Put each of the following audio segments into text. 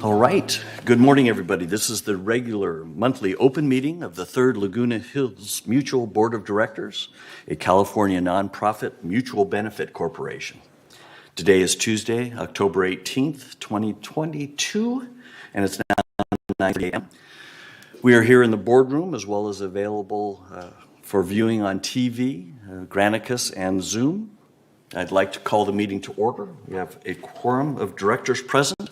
All right. Good morning, everybody. This is the regular monthly open meeting of the Third Laguna Hills Mutual Board of Directors, a California nonprofit mutual benefit corporation. Today is Tuesday, October 18th, 2022, and it's now 9 a.m. We are here in the boardroom as well as available for viewing on TV, Granicus, and Zoom. I'd like to call the meeting to order. We have a quorum of directors present.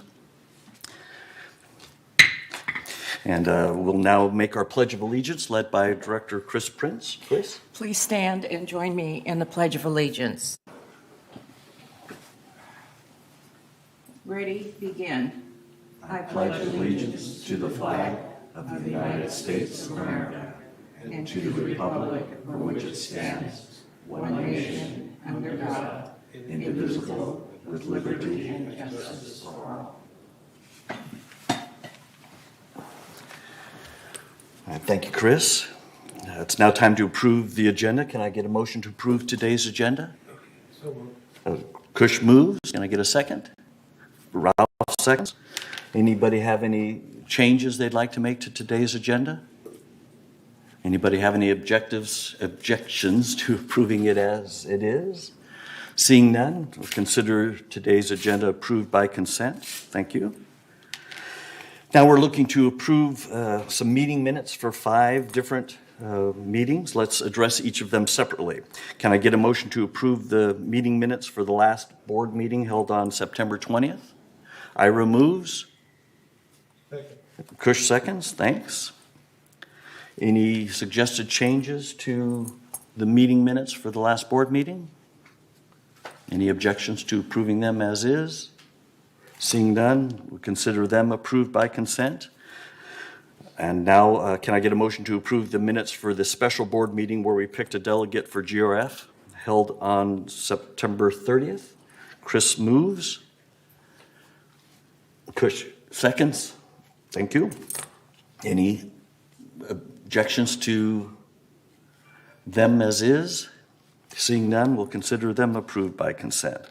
And we'll now make our Pledge of Allegiance, led by Director Chris Prince. Chris? Please stand and join me in the Pledge of Allegiance. Ready, begin. I pledge allegiance to the flag of the United States of America and to the republic for which it stands, one nation, under God, indivisible, with liberty and justice for all. Thank you, Chris. It's now time to approve the agenda. Can I get a motion to approve today's agenda? Kush moves. Can I get a second? Ralph seconds. Anybody have any changes they'd like to make to today's agenda? Anybody have any objections to approving it as it is? Seeing none, we'll consider today's agenda approved by consent. Thank you. Now we're looking to approve some meeting minutes for 5 different meetings. Let's address each of them separately. Can I get a motion to approve the meeting minutes for the last board meeting held on September 20th? Ira moves. Second. Kush seconds. Thanks. Any suggested changes to the meeting minutes for the last board meeting? Any objections to approving them as is? Seeing none, we consider them approved by consent. And now, can I get a motion to approve the minutes for the special board meeting where we picked a delegate for GRF held on September 30th? Chris moves. Kush seconds. Thank you. Any objections to them as is? Seeing none, we'll consider them approved by consent.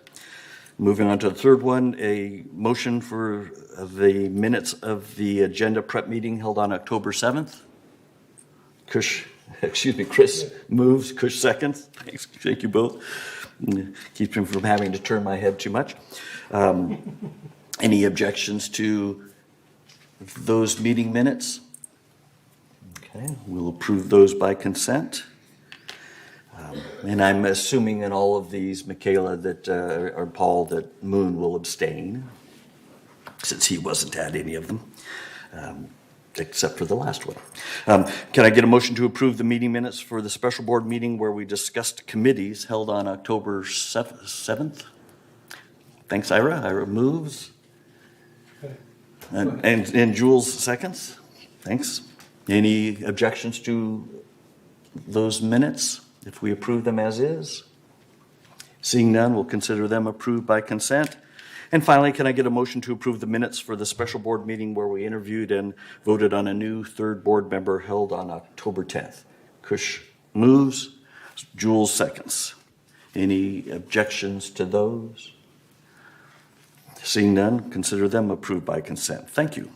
Moving on to the third one, a motion for the minutes of the agenda prep meeting held on October 7th. Chris moves, Kush seconds. Thanks, thank you both. Keeps me from having to turn my head too much. Any objections to those meeting minutes? Okay, we'll approve those by consent. And I'm assuming in all of these, Michaela or Paul, that Moon will abstain, since he wasn't at any of them, except for the last one. Can I get a motion to approve the meeting minutes for the special board meeting where we discussed committees held on October 7th? Thanks, Ira. Ira moves. And Jules seconds. Thanks. Any objections to those minutes if we approve them as is? Seeing none, we'll consider them approved by consent. And finally, can I get a motion to approve the minutes for the special board meeting where we interviewed and voted on a new third board member held on October 10th? Kush moves. Jules seconds. Any objections to those? Seeing none, consider them approved by consent. Thank you.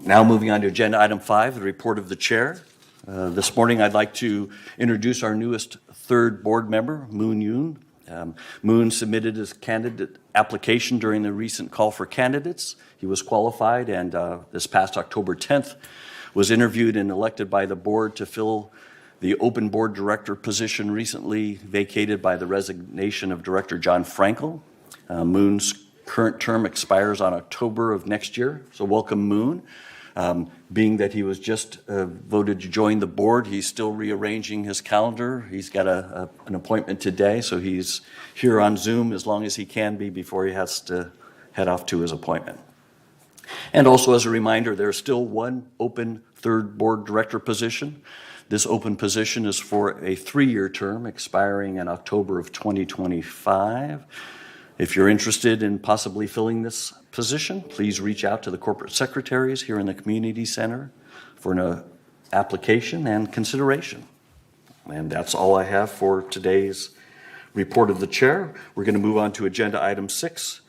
Now moving on to agenda item 5, the report of the chair. This morning, I'd like to introduce our newest third board member, Moon Yoon. Moon submitted his candidate application during the recent call for candidates. He was qualified and this past October 10th was interviewed and elected by the board to fill the open board director position recently vacated by the resignation of Director John Frankel. Moon's current term expires on October of next year, so welcome, Moon. Being that he was just voted to join the board, he's still rearranging his calendar. He's got an appointment today, so he's here on Zoom as long as he can be before he has to head off to his appointment. And also as a reminder, there's still one open third board director position. This open position is for a 3-year term expiring in October of 2025. If you're interested in possibly filling this position, please reach out to the corporate secretaries here in the community center for an application and consideration. And that's all I have for today's report of the chair. We're going to move on to agenda item 6.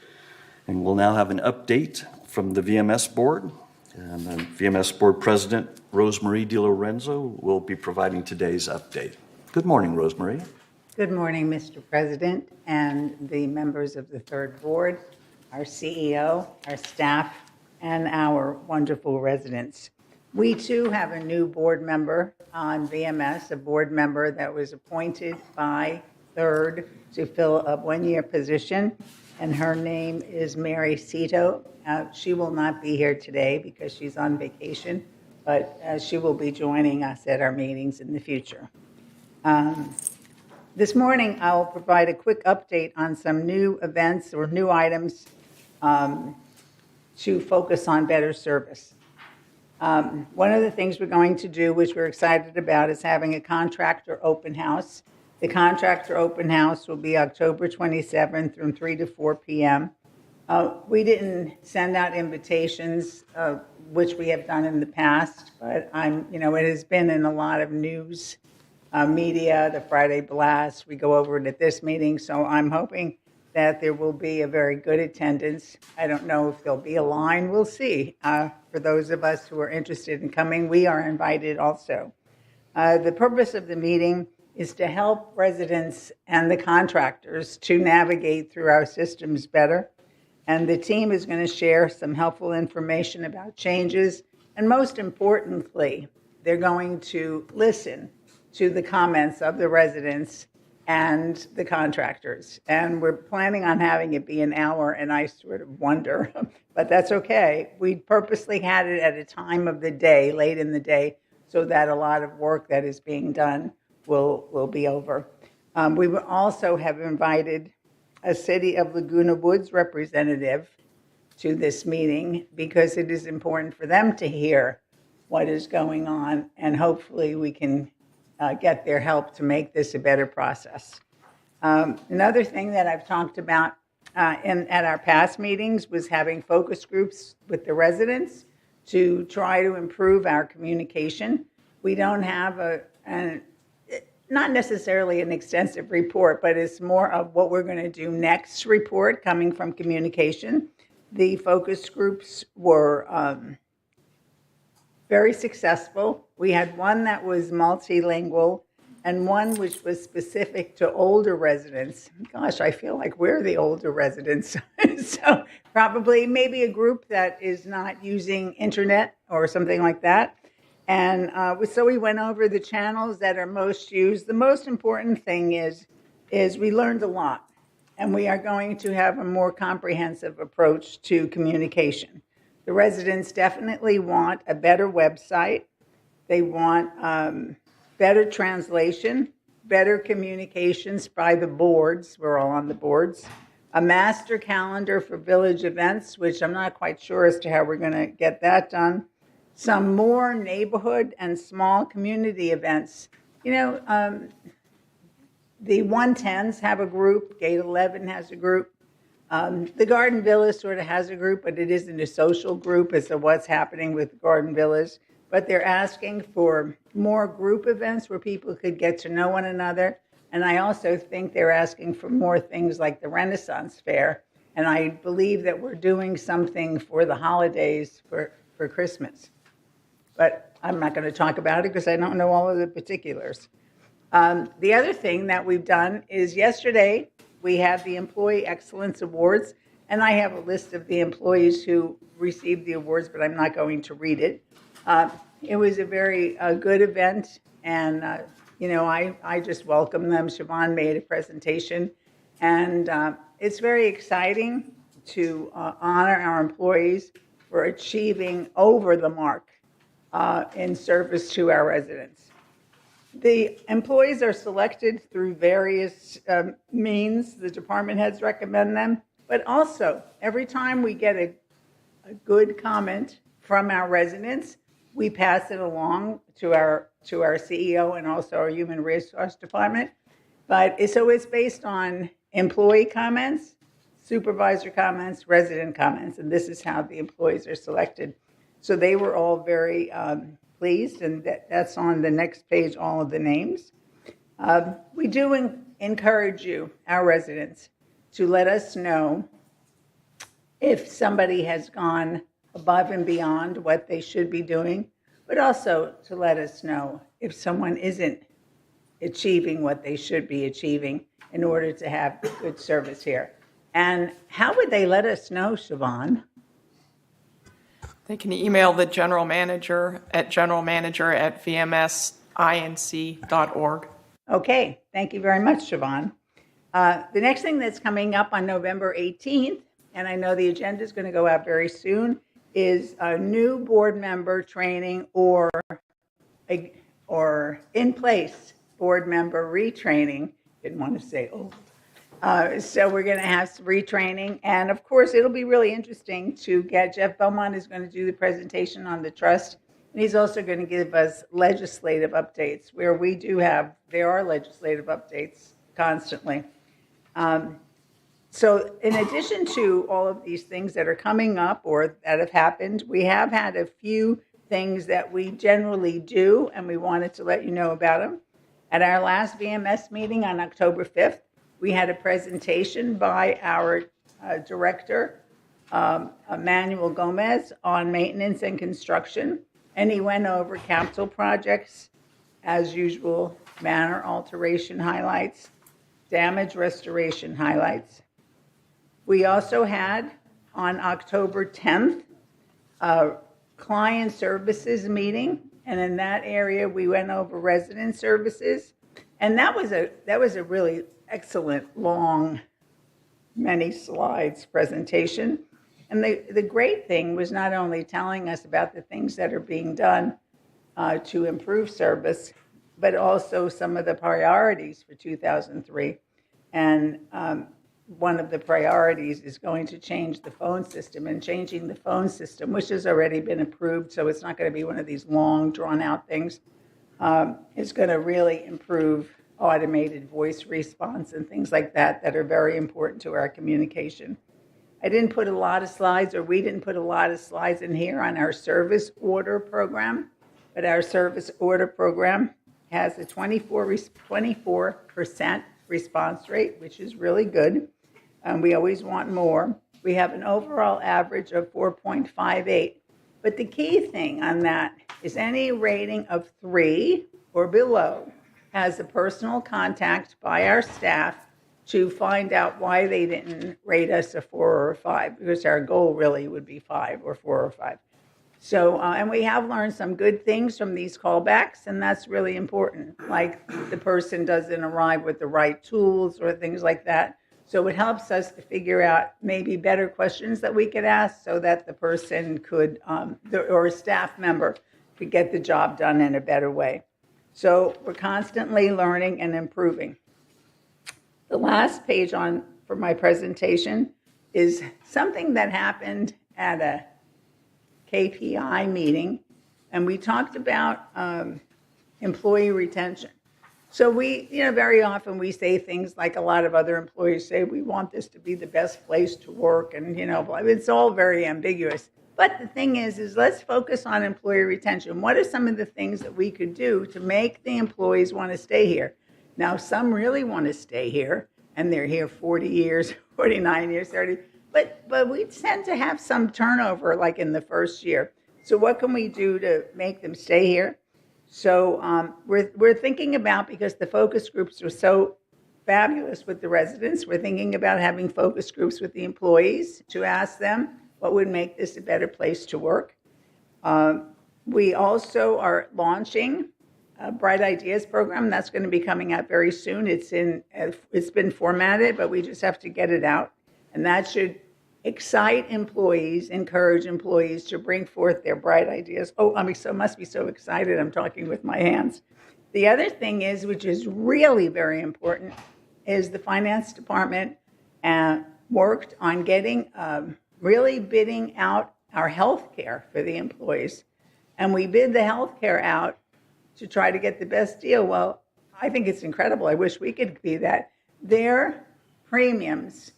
And we'll now have an update from the VMS Board. And then VMS Board President Rosemarie DiLorenzo will be providing today's update. Good morning, Rosemarie. Good morning, Mr. President and the members of the third board, our CEO, our staff, and our wonderful residents. We too have a new board member on VMS, a board member that was appointed by third to fill a one-year position, and her name is Mary Cito. She will not be here today because she's on vacation, but she will be joining us at our meetings in the future. This morning, I'll provide a quick update on some new events or new items to focus on better service. One of the things we're going to do, which we're excited about, is having a contractor open house. The contractor open house will be October 27th from 3 to 4 p.m. We didn't send out invitations, which we have done in the past, but it has been in a lot of news media, the Friday Blast. We go over it at this meeting, so I'm hoping that there will be a very good attendance. I don't know if there'll be a line. We'll see. For those of us who are interested in coming, we are invited also. The purpose of the meeting is to help residents and the contractors to navigate through our systems better. And the team is going to share some helpful information about changes. And most importantly, they're going to listen to the comments of the residents and the contractors. And we're planning on having it be an hour, and I sort of wonder, but that's okay. We purposely had it at a time of the day, late in the day, so that a lot of work that is being done will be over. We will also have invited a City of Laguna Woods representative to this meeting because it is important for them to hear what is going on, and hopefully we can get their help to make this a better process. Another thing that I've talked about at our past meetings was having focus groups with the residents to try to improve our communication. We don't have not necessarily an extensive report, but it's more of what we're going to do next report coming from communication. The focus groups were very successful. We had one that was multilingual and one which was specific to older residents. Gosh, I feel like we're the older residents. So probably maybe a group that is not using internet or something like that. And so we went over the channels that are most used. The most important thing is we learned a lot, and we are going to have a more comprehensive approach to communication. The residents definitely want a better website. They want better translation, better communications by the boards. We're all on the boards. A master calendar for village events, which I'm not quite sure as to how we're going to get that done. Some more neighborhood and small community events. The 110s have a group. Gate 11 has a group. The Garden Villas sort of has a group, but it isn't a social group as to what's happening with Garden Villas. But they're asking for more group events where people could get to know one another. And I also think they're asking for more things like the Renaissance Fair. And I believe that we're doing something for the holidays for Christmas. But I'm not going to talk about it because I don't know all of the particulars. The other thing that we've done is yesterday we had the Employee Excellence Awards, and I have a list of the employees who received the awards, but I'm not going to read it. It was a very good event, and I just welcome them. Siobhan made a presentation, and it's very exciting to honor our employees for achieving over the mark in service to our residents. The employees are selected through various means. The department heads recommend them, but also every time we get a good comment from our residents, we pass it along to our CEO and also our human resource department. So it's based on employee comments, supervisor comments, resident comments, and this is how the employees are selected. So they were all very pleased, and that's on the next page, all of the names. We do encourage you, our residents, to let us know if somebody has gone above and beyond what they should be doing, but also to let us know if someone isn't achieving what they should be achieving in order to have good service here. And how would they let us know, Siobhan? They can email the general manager at generalmanager@vmsinc.org. Okay, thank you very much, Siobhan. The next thing that's coming up on November 18th, and I know the agenda is going to go out very soon, is a new board member training or in-place board member retraining. Didn't want to say old. So we're going to have some retraining. And of course, it'll be really interesting to get Jeff Beaumont is going to do the presentation on the trust. And he's also going to give us legislative updates where there are legislative updates constantly. So in addition to all of these things that are coming up or that have happened, we have had a few things that we generally do, and we wanted to let you know about them. At our last VMS meeting on October 5th, we had a presentation by our director, Emmanuel Gomez, on maintenance and construction. And he went over capital projects, as usual, manor alteration highlights, damage restoration highlights. We also had, on October 10th, a client services meeting. And in that area, we went over resident services. And that was a really excellent, long, many slides presentation. And the great thing was not only telling us about the things that are being done to improve service, but also some of the priorities for 2003. And one of the priorities is going to change the phone system, and changing the phone system, which has already been approved, so it's not going to be one of these long, drawn-out things, is going to really improve automated voice response and things like that that are very important to our communication. I didn't put a lot of slides, or we didn't put a lot of slides in here on our service order program, but our service order program has a 24% response rate, which is really good. We always want more. We have an overall average of 4.58. But the key thing on that is any rating of 3 or below has a personal contact by our staff to find out why they didn't rate us a 4 or a 5, because our goal really would be 5 or 4 or 5. So, and we have learned some good things from these callbacks, and that's really important. Like the person doesn't arrive with the right tools or things like that. So it helps us to figure out maybe better questions that we could ask so that the person could, or a staff member could get the job done in a better way. So we're constantly learning and improving. The last page for my presentation is something that happened at a KPI meeting, and we talked about employee retention. So we, very often we say things like a lot of other employees say, we want this to be the best place to work, and it's all very ambiguous. But the thing is let's focus on employee retention. What are some of the things that we could do to make the employees want to stay here? Now, some really want to stay here, and they're here 40 years, 49 years, 30. But we tend to have some turnover, like in the first year. So what can we do to make them stay here? So we're thinking about, because the focus groups are so fabulous with the residents, we're thinking about having focus groups with the employees to ask them what would make this a better place to work. We also are launching a Bright Ideas program that's going to be coming out very soon. It's been formatted, but we just have to get it out. And that should excite employees, encourage employees to bring forth their bright ideas. Oh, must be so excited, I'm talking with my hands. The other thing is, which is really very important, is the finance department worked on getting, really bidding out our health care for the employees. And we bid the health care out to try to get the best deal. Well, I think it's incredible. I wish we could be that. Their premiums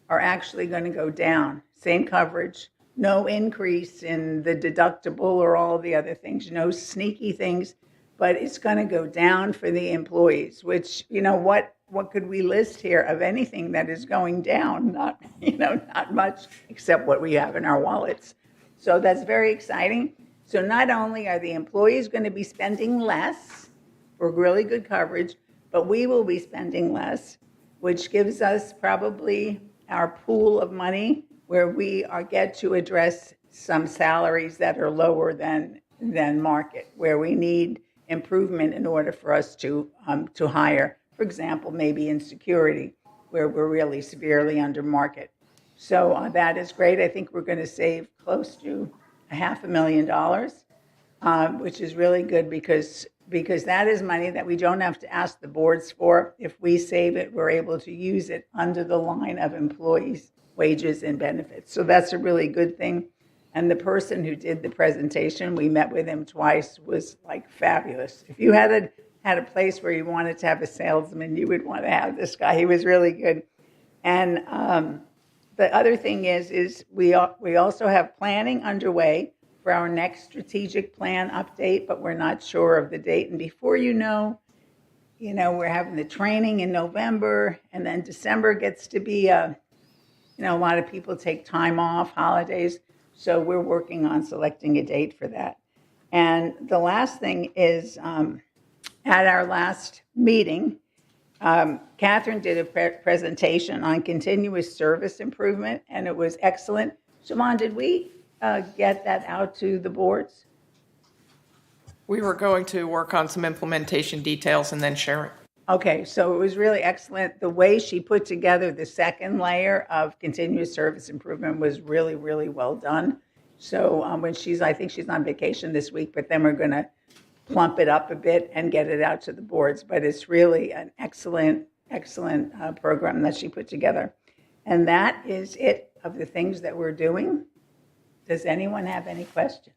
are actually going to go down. Same coverage, no increase in the deductible or all the other things, no sneaky things. but it's going to go down for the employees, which, what could we list here of anything that is going down? Not, not much except what we have in our wallets. So that's very exciting. So not only are the employees going to be spending less for really good coverage, but we will be spending less, which gives us probably our pool of money where we get to address some salaries that are lower than market, where we need improvement in order for us to hire. For example, maybe in security, where we're really severely under market. So that is great. I think we're going to save close to $500,000, which is really good because that is money that we don't have to ask the boards for. If we save it, we're able to use it under the line of employees' wages and benefits. So that's a really good thing. And the person who did the presentation, we met with him twice, was like fabulous. If you had a place where you wanted to have a salesman, you would want to have this guy. He was really good. And the other thing is we also have planning underway for our next strategic plan update, but we're not sure of the date. And before we're having the training in November, and then December gets to be a lot of people take time off, holidays. So we're working on selecting a date for that. And the last thing is, at our last meeting, Catherine did a presentation on continuous service improvement, and it was excellent. Siobhan, did we get that out to the boards? We were going to work on some implementation details and then share it. Okay, so it was really excellent. The way she put together the second layer of continuous service improvement was really, really well done. So I think she's on vacation this week, but then we're going to plump it up a bit and get it out to the boards. But it's really an excellent program that she put together. And that is it of the things that we're doing. Does anyone have any questions?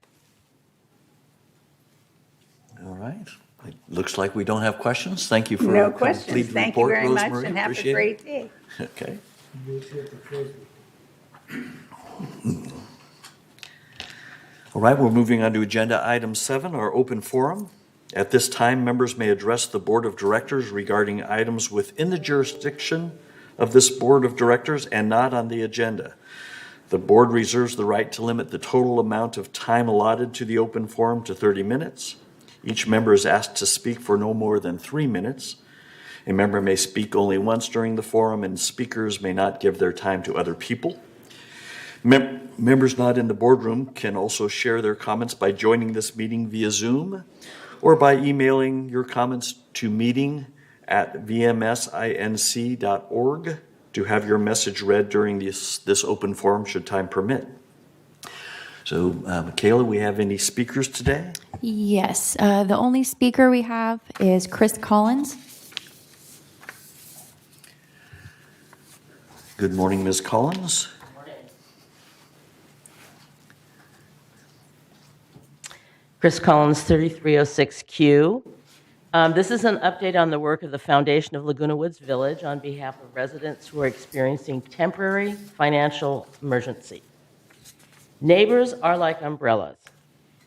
All right. It looks like we don't have questions. Thank you for No a questions. complete Thank you report, very much, Rosemary. and have a Appreciate it. great day. Okay. All right, we're moving on to agenda item 7, our open forum. At this time, members may address the Board of Directors regarding items within the jurisdiction of this Board of Directors and not on the agenda. The board reserves the right to limit the total amount of time allotted to the open forum to 30 minutes. Each member is asked to speak for no more than 3 minutes. A member may speak only once during the forum, and speakers may not give their time to other people. Members not in the boardroom can also share their comments by joining this meeting via Zoom or by emailing your comments to meeting@vmsinc.org to have your message read during this open forum should time permit. So, Michaela, we have any speakers today? Yes, the only speaker we have is Chris Collins. Good morning, Ms. Collins. Chris Collins, 3306Q. This is an update on the work of the Foundation of Laguna Woods Village on behalf of residents who are experiencing temporary financial emergency. Neighbors are like umbrellas.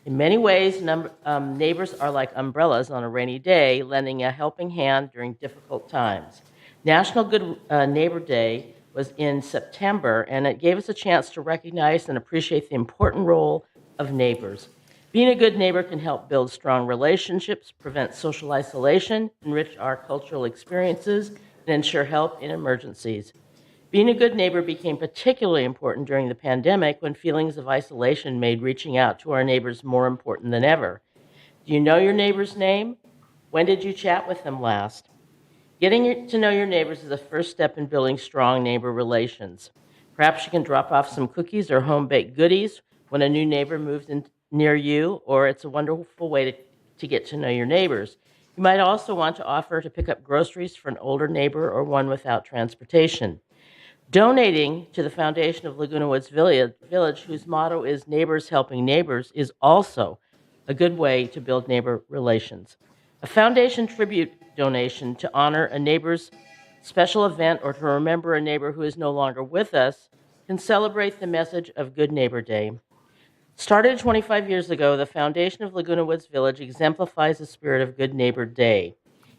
In many ways, neighbors are like umbrellas on a rainy day, lending a helping hand during difficult times. National Good Neighbor Day was in September, and it gave us a chance to recognize and appreciate the important role of neighbors. Being a good neighbor can help build strong relationships, prevent social isolation, enrich our cultural experiences, and ensure help in emergencies. Being a good neighbor became particularly important during the pandemic when feelings of isolation made reaching out to our neighbors more important than ever. Do you know your neighbor's name? When did you chat with them last? Getting to know your neighbors is the first step in building strong neighbor relations. Perhaps you can drop off some cookies or home-baked goodies when a new neighbor moves in near you, or it's a wonderful way to get to know your neighbors. You might also want to offer to pick up groceries for an older neighbor or one without transportation. Donating to the Foundation of Laguna Woods Village, whose motto is Neighbors Helping Neighbors, is also a good way to build neighbor relations. A foundation tribute donation to honor a neighbor's special event or to remember a neighbor who is no longer with us can celebrate the message of Good Neighbor Day. Started 25 years ago, the foundation of Laguna Woods Village exemplifies the spirit of Good Neighbor Day.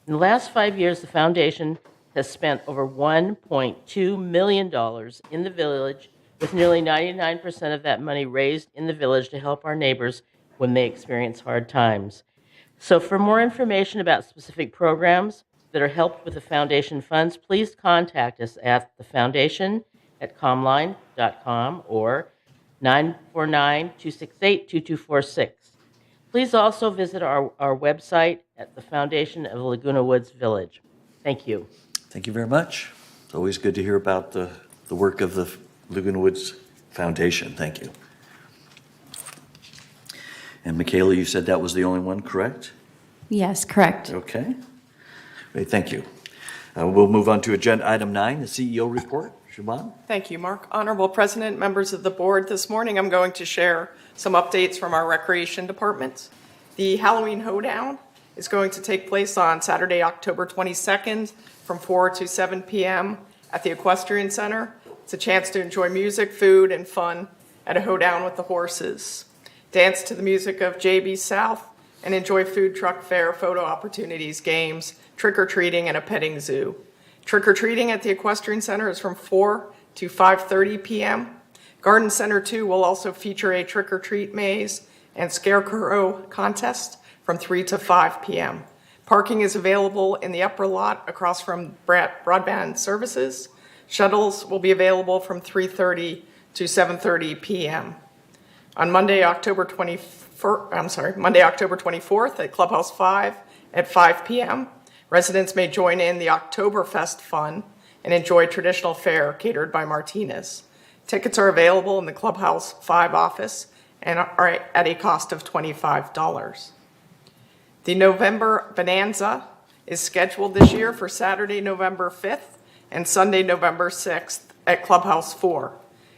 In the last 5 years, the foundation has spent over $1.2 million in the village, with nearly 99% of that money raised in the village to help our neighbors when they experience hard times. So for more information about specific programs that are helped with the foundation funds, please contact us at thefoundation@comline.com or 949-268-2246. Please also visit our website at the Foundation of Laguna Woods Village. Thank you. Thank you very much. It's always good to hear about the work of the Laguna Woods Foundation. Thank you. And Michaela, you said that was the only one, correct? Yes, correct. Okay. Great, thank you. We'll move on to agenda item 9, the CEO report. Siobhan? Thank you, Mark. Honorable President, members of the board, this morning I'm going to share some updates from our Recreation Department. The Halloween Hoedown is going to take place on Saturday, October 22nd from 4 to 7 p.m. at the Equestrian Center. It's a chance to enjoy music, food, and fun at a hoedown with the horses. Dance to the music of JB South and enjoy food truck fare, photo opportunities, games, trick-or-treating, and a petting zoo. Trick-or-treating at the Equestrian Center is from 4 to 5:30 p.m. Garden Center 2 will also feature a trick-or-treat maze and scarecrow contest from 3 to 5 p.m. Parking is available in the upper lot across from Broadband Services. Shuttles will be available from 3:30 to 7:30 p.m. On Monday, October 24th at Clubhouse 5 at 5 p.m., residents may join in the Oktoberfest fun and enjoy traditional fare catered by Martinez. Tickets are available in the Clubhouse 5 office and are at a cost of $25. The November Bonanza is scheduled this year for Saturday, November 5th and Sunday, November 6th at Clubhouse 4.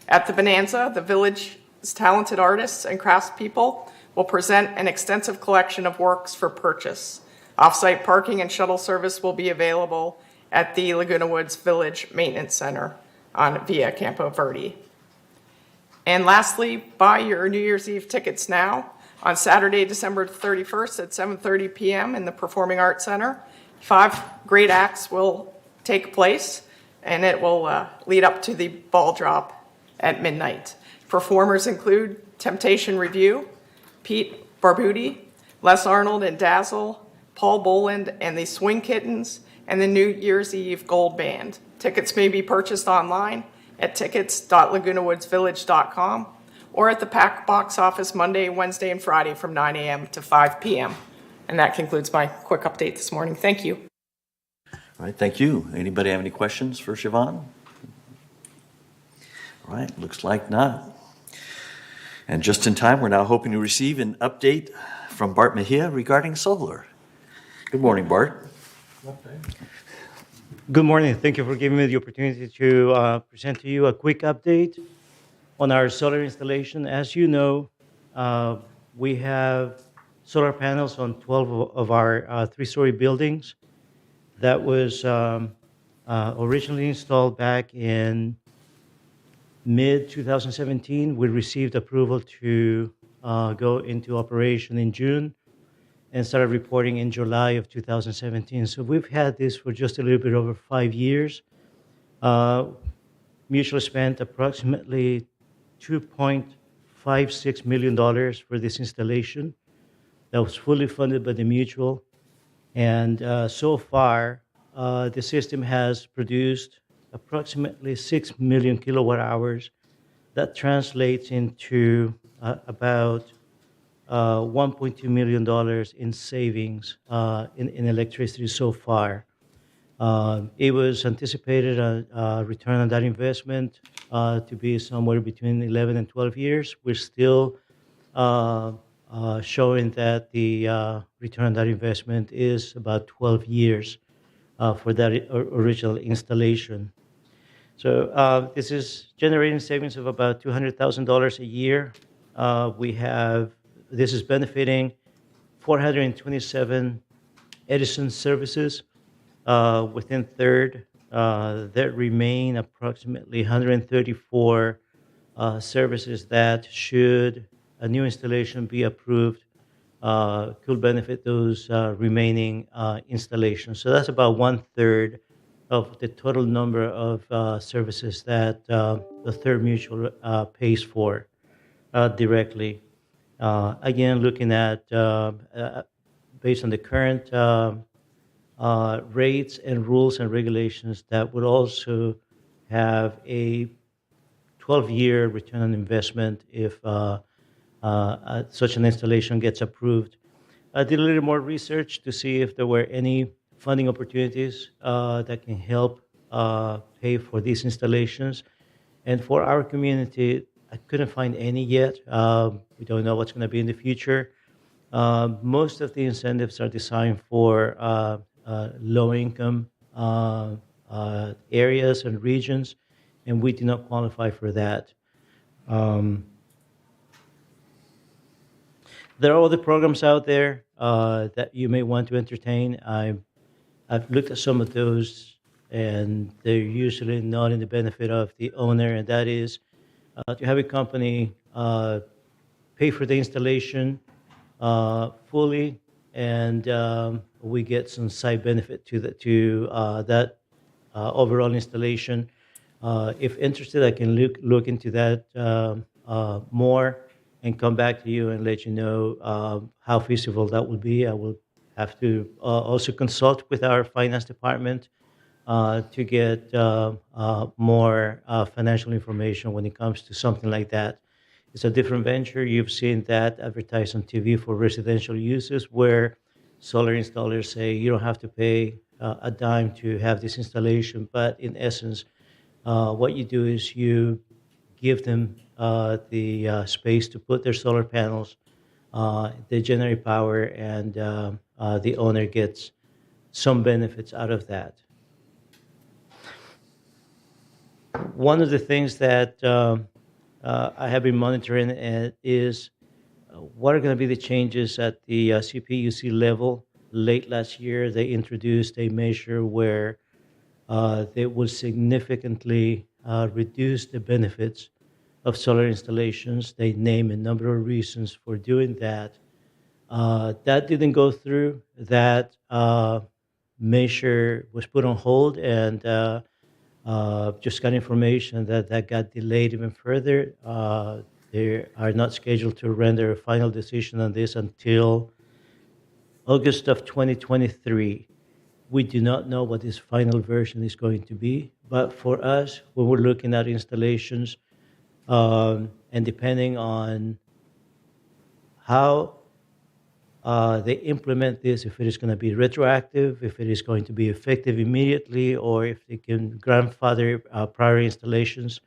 At the Bonanza, the village's talented artists and craftspeople will present an extensive collection of works for purchase. Off-site parking and shuttle service will be available at the Laguna Woods Village Maintenance Center via Campo Verde. And lastly, buy your New Year's Eve tickets now. On Saturday, December 31st at 7:30 p.m. in the Performing Arts Center, 5 great acts will take place, and it will lead up to the ball drop at midnight. Performers include Temptation Review, Pete Barbuti, Les Arnold and Dazzle, Paul Boland and the Swing Kittens, and the New Year's Eve Gold Band. Tickets may be purchased online at tickets.lagunawoodsvillage.com or at the PAC box office Monday, Wednesday, and Friday from 9 a.m. to 5 p.m. And that concludes my quick update this morning. Thank you. All right, thank you. Anybody have any questions for Siobhan? All right, looks like not. And just in time, we're now hoping to receive an update from Bart Mejia regarding solar. Good morning, Bart. Good morning. Thank you for giving me the opportunity to present to you a quick update on our solar installation. As you know, we have solar panels on 12 of our 3-story buildings. That was originally installed back in mid-2017. We received approval to go into operation in June and started reporting in July of 2017. So we've had this for just a little bit over 5 years. Mutual spent approximately $2.56 million for this installation. That was fully funded by the Mutual. And so far, the system has produced approximately 6 million kilowatt hours. That translates into about $1.2 million in savings in electricity so far. It was anticipated a return on that investment to be somewhere between 11 and 12 years. We're still showing that the return on that investment is about 12 years for that original installation. So this is generating savings of about $200,000 a year. This is benefiting 427 Edison services within Third. There remain approximately 134 services that should a new installation be approved could benefit those remaining installations. So that's about 1/3 of the total number of services that the Third Mutual pays for directly. Again, looking at based on the current rates and rules and regulations, that would also have a 12-year return on investment if such an installation gets approved. I did a little more research to see if there were any funding opportunities that can help pay for these installations. And for our community, I couldn't find any yet. We don't know what's going to be in the future. Most of the incentives are designed for low-income areas and regions, and we do not qualify for that. There are other programs out there that you may want to entertain. I've looked at some of those, and they're usually not in the benefit of the owner, and that is to have a company pay for the installation fully, and we get some side benefit to that overall installation. If interested, I can look into that more and come back to you and let you know how feasible that would be. I will have to also consult with our finance department to get more financial information when it comes to something like that. It's a different venture. You've seen that advertised on TV for residential uses, where solar installers say you don't have to pay a dime to have this installation. But in essence, what you do is you give them the space to put their solar panels. They generate power, and the owner gets some benefits out of that. One of the things that I have been monitoring is what are going to be the changes at the CPUC level. Late last year, they introduced a measure where they will significantly reduce the benefits of solar installations. They name a number of reasons for doing that. That didn't go through. That measure was put on hold, and just got information that got delayed even further. They are not scheduled to render a final decision on this until August of 2023. We do not know what this final version is going to be, but for us, when we're looking at installations, and depending on how they implement this, if it is going to be retroactive, if it is going to be effective immediately, or if they can grandfather prior installations.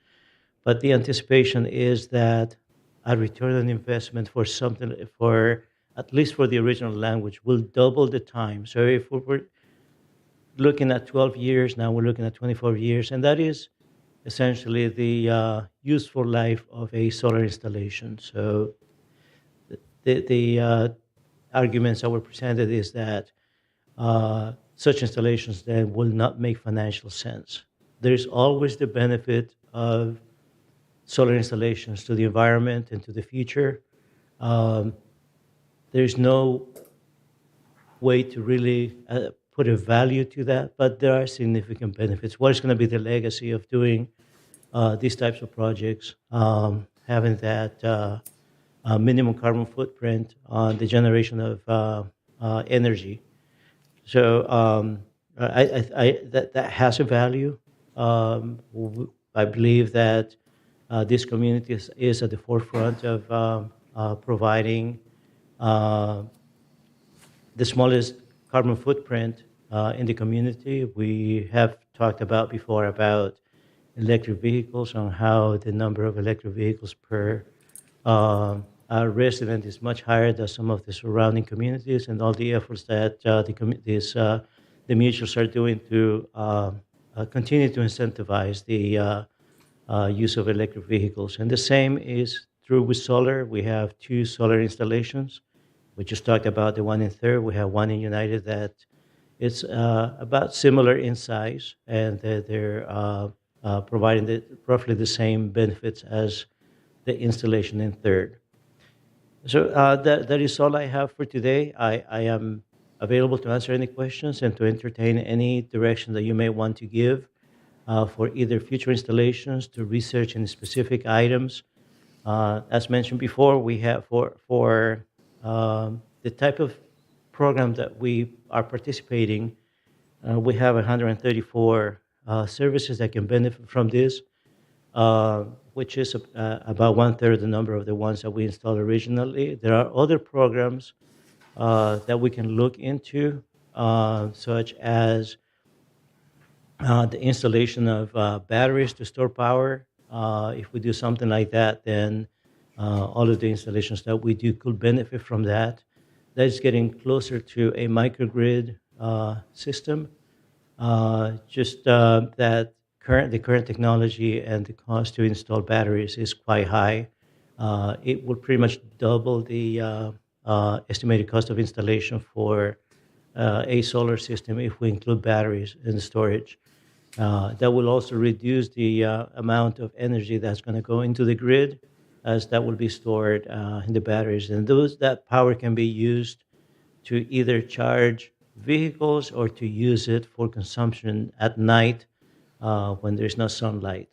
But the anticipation is that a return on investment for something, for at least for the original language, will double the time. So if we're looking at 12 years, now we're looking at 24 years, and that is essentially the useful life of a solar installation. So the arguments that were presented is that such installations then will not make financial sense. There's always the benefit of solar installations to the environment and to the future. There's no way to really put a value to that, but there are significant benefits. What is going to be the legacy of doing these types of projects, having that minimum carbon footprint on the generation of energy? So that has a value. I believe that this community is at the forefront of providing the smallest carbon footprint in the community. We have talked about before about electric vehicles, on how the number of electric vehicles per resident is much higher than some of the surrounding communities, and all the efforts that the mutuals are doing to continue to incentivize the use of electric vehicles. And the same is true with solar. We have 2 solar installations. We just talked about the one in Third. We have one in United that it's about similar in size, and they're providing roughly the same benefits as the installation in Third. So that is all I have for today. I am available to answer any questions and to entertain any direction that you may want to give for either future installations to research any specific items. As mentioned before, we have for the type of program that we are participating, we have 134 services that can benefit from this, which is about one-third the number of the ones that we installed originally. There are other programs that we can look into, such as the installation of batteries to store power. If we do something like that, then all of the installations that we do could benefit from that. That is getting closer to a microgrid system. That the current technology and the cost to install batteries is quite high. It will pretty much double the estimated cost of installation for a solar system if we include batteries in storage. That will also reduce the amount of energy that's going to go into the grid, as that will be stored in the batteries. And that power can be used to either charge vehicles or to use it for consumption at night when there's no sunlight.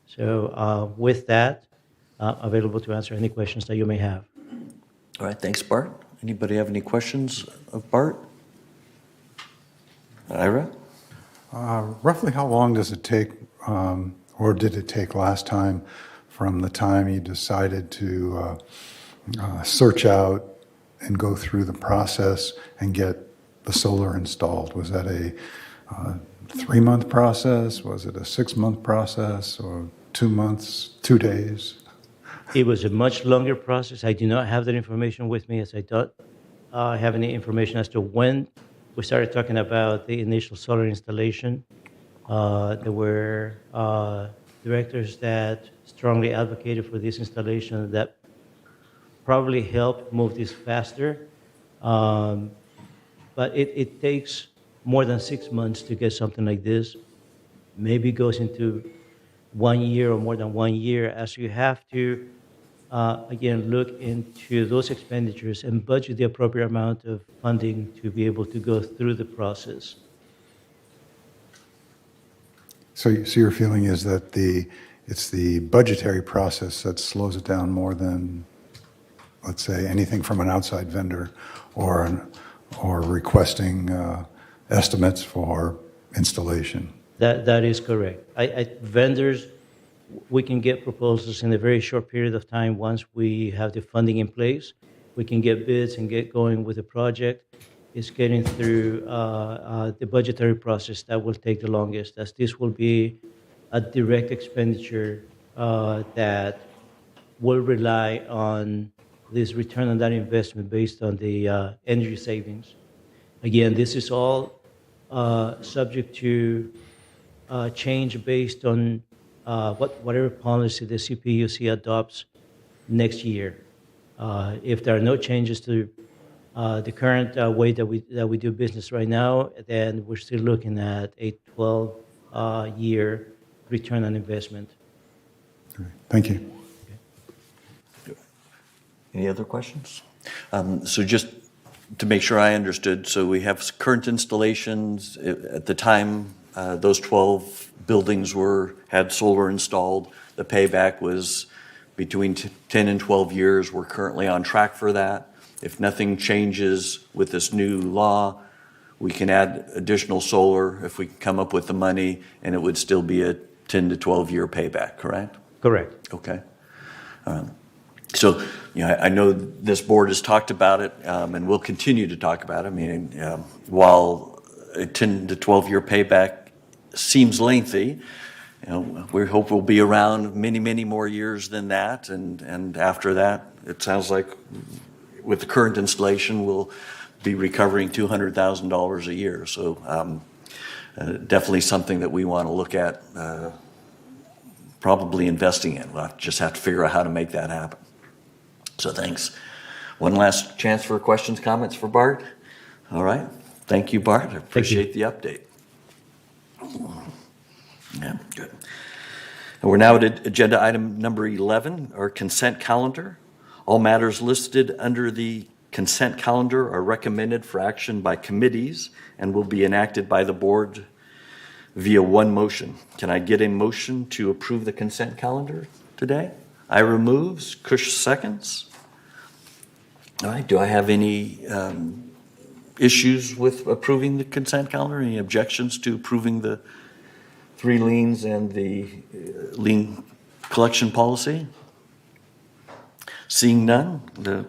So with that, available to answer any questions that you may have. All right, thanks, Bart. Anybody have any questions of Bart? Ira? Roughly how long does it take, or did it take last time, from the time you decided to search out and go through the process and get the solar installed? Was that a 3-month process? Was it a 6-month process, or 2 months, 2 days? It was a much longer process. I do not have that information with me, as I don't have any information as to when we started talking about the initial solar installation. There were directors that strongly advocated for this installation that probably helped move this faster. But it takes more than 6 months to get something like this. Maybe goes into 1 year or more than 1 year, as you have to, again, look into those expenditures and budget the appropriate amount of funding to be able to go through the process. So your feeling is that it's the budgetary process that slows it down more than, let's say, anything from an outside vendor or requesting estimates for installation. That is correct. Vendors, we can get proposals in a very short period of time. Once we have the funding in place, we can get bids and get going with the project. It's getting through the budgetary process that will take the longest, as this will be a direct expenditure that will rely on this return on that investment based on the energy savings. Again, this is all subject to change based on whatever policy the CPUC adopts next year. If there are no changes to the current way that we do business right now, then we're still looking at a 12-year return on investment. Okay. Thank you. Any other questions? So just to make sure I understood, so we have current installations. At the time those 12 buildings had solar installed, the payback was between 10 and 12 years. We're currently on track for that. If nothing changes with this new law, we can add additional solar if we come up with the money, and it would still be a 10 to 12 year payback, correct? Correct. Okay. So, I know this board has talked about it, and will continue to talk about it. I mean, while a 10 to 12 year payback seems lengthy, we hope we'll be around many, many more years than that. And after that, it sounds like with the current installation, we'll be recovering $200,000 a year. So definitely something that we want to look at probably investing in. We'll just have to figure out how to make that happen. So thanks. One last chance for questions, comments for Bart? All right. Thank you, Bart. I appreciate the update. Yeah, good. And we're now at agenda item number 11, our consent calendar. All matters listed under the consent calendar are recommended for action by committees and will be enacted by the board via one motion. Can I get a motion to approve the consent calendar today? Ira moves, Kush seconds. All right, do I have any issues with approving the consent calendar? Any objections to approving the 3 liens and the lien collection policy? Seeing none,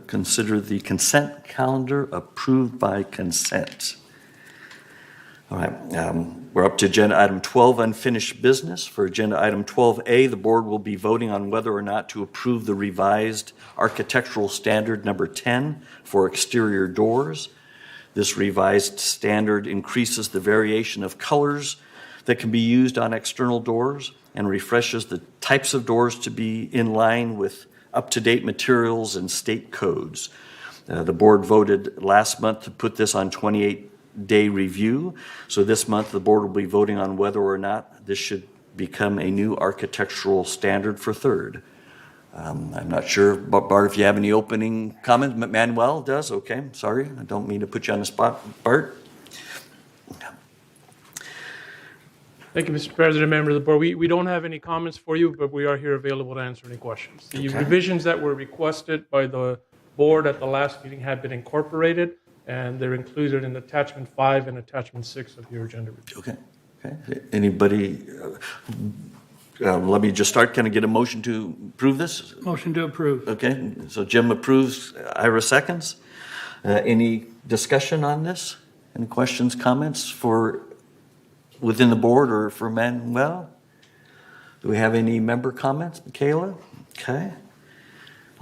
consider the consent calendar approved by consent. All right, we're up to agenda item 12, unfinished business. For agenda item 12A, the board will be voting on whether or not to approve the revised architectural standard number 10 for exterior doors. This revised standard increases the variation of colors that can be used on external doors and refreshes the types of doors to be in line with up-to-date materials and state codes. The board voted last month to put this on 28-day review. So this month, the board will be voting on whether or not this should become a new architectural standard for Third. I'm not sure, Bart, if you have any opening comments. Manuel does? Okay, sorry. I don't mean to put you on the spot. Bart? Thank you, Mr. President, members of the board. We don't have any comments for you, but we are here available to answer any questions. The revisions that were requested by the board at the last meeting have been incorporated, and they're included in attachment 5 and attachment 6 of your agenda review. Okay. Anybody? Let me just start. Can I get a motion to approve this? Motion to approve. Okay, so Jim approves, Ira seconds. Any discussion on this? Any questions, comments for within the board or for Manuel? Do we have any member comments? Michaela? Okay.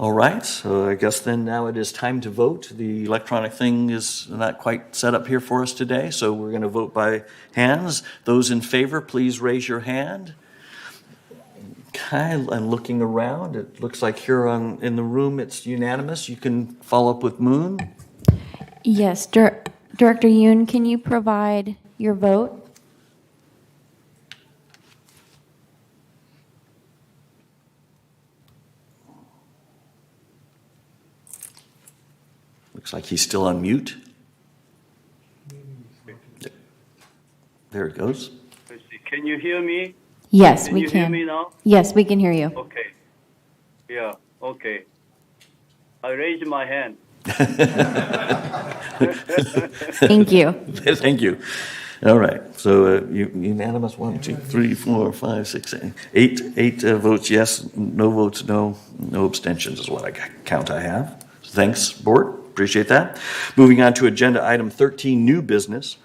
All right, so I guess then now it is time to vote. The electronic thing is not quite set up here for us today, so we're going to vote by hands. Those in favor, please raise your hand. Okay, I'm looking around. It looks like here in the room it's unanimous. You can follow up with Moon. Yes, Director Yoon, can you provide your vote? Looks like he's still on mute. There it goes. Can you hear me? Yes, Can we you can. hear me now? Yes, we can hear you. Okay. Yeah, okay. I raised my hand. Thank you. Thank you. All right. So unanimous. 1, 2, 3, 4, 5, 6, 8. Eight votes yes, no votes no, no abstentions is what I count I have. Thanks, board. Appreciate that. Moving on to agenda item 13, new business.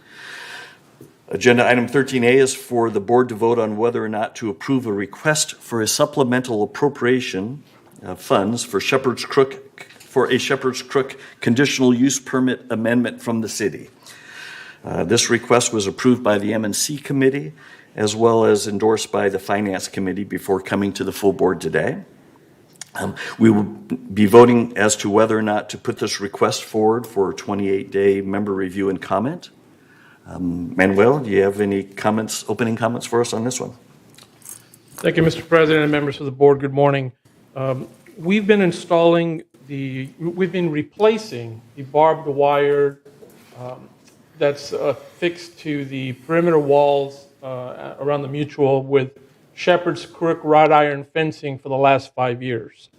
Agenda item 13A is for the board to vote on whether or not to approve a request for a supplemental appropriation of funds for Shepherd's Crook, for a Shepherd's Crook conditional use permit amendment from the city. This request was approved by the M&C committee as well as endorsed by the finance committee before coming to the full board today. We will be voting as to whether or not to put this request forward for a 28-day member review and comment. Manuel, do you have any comments, opening comments for us on this one? Thank you, Mr. President and members of the board. Good morning. We've been replacing the barbed wire that's affixed to the perimeter walls around the mutual with Shepherd's Crook wrought iron fencing for the last 5 years.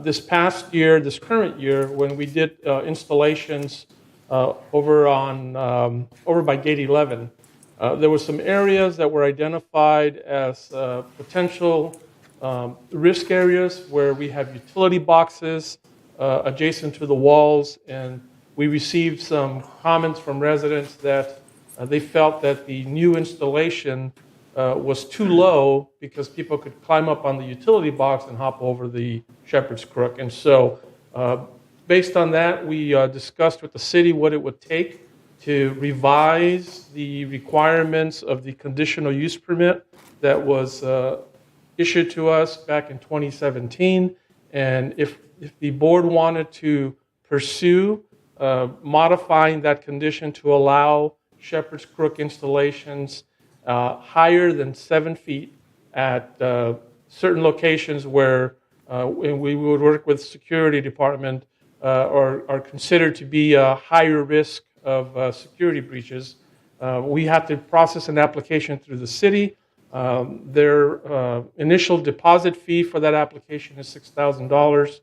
This current year, when we did installations over by Gate 11, there were some areas that were identified as potential risk areas where we have utility boxes adjacent to the walls, and we received some comments from residents that they felt that the new installation was too low because people could climb up on the utility box and hop over the Shepherd's Crook. And so based on that, we discussed with the city what it would take to revise the requirements of the conditional use permit that was issued to us back in 2017. And if the board wanted to pursue modifying that condition to allow Shepherd's Crook installations higher than 7 feet at certain locations where and we would work with security department, or are considered to be a higher risk of security breaches. We have to process an application through the city. Their initial deposit fee for that application is $6,000.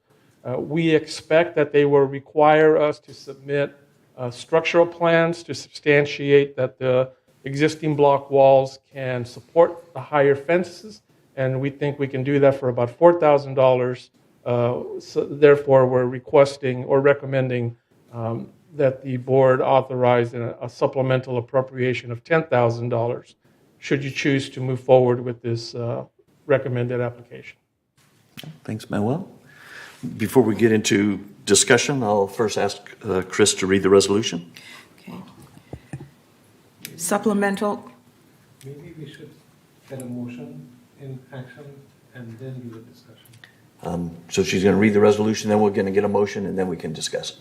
We expect that they will require us to submit structural plans to substantiate that the existing block walls can support the higher fences, and we think we can do that for about $4,000. So therefore, we're requesting or recommending that the board authorize a supplemental appropriation of $10,000 should you choose to move forward with this recommended application. Thanks, Manuel. Before we get into discussion, I'll first ask Chris to read the resolution. Okay. Supplemental, Maybe we should get a motion in action and then do the discussion. So she's going to read the resolution, then we're going to get a motion, and then we can discuss it.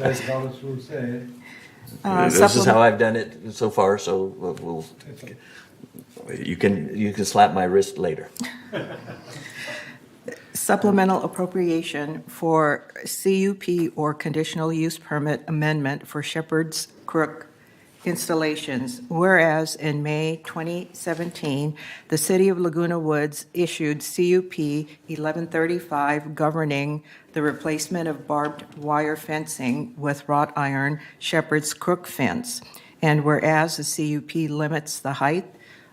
As Robert's rules say, This is how I've done it so far, so you can slap my wrist later. supplemental appropriation for CUP or conditional use permit amendment for Shepherd's Crook installations. Whereas in May 2017, the City of Laguna Woods issued CUP 1135 governing the replacement of barbed wire fencing with wrought iron Shepherd's Crook fence. And whereas the CUP limits the height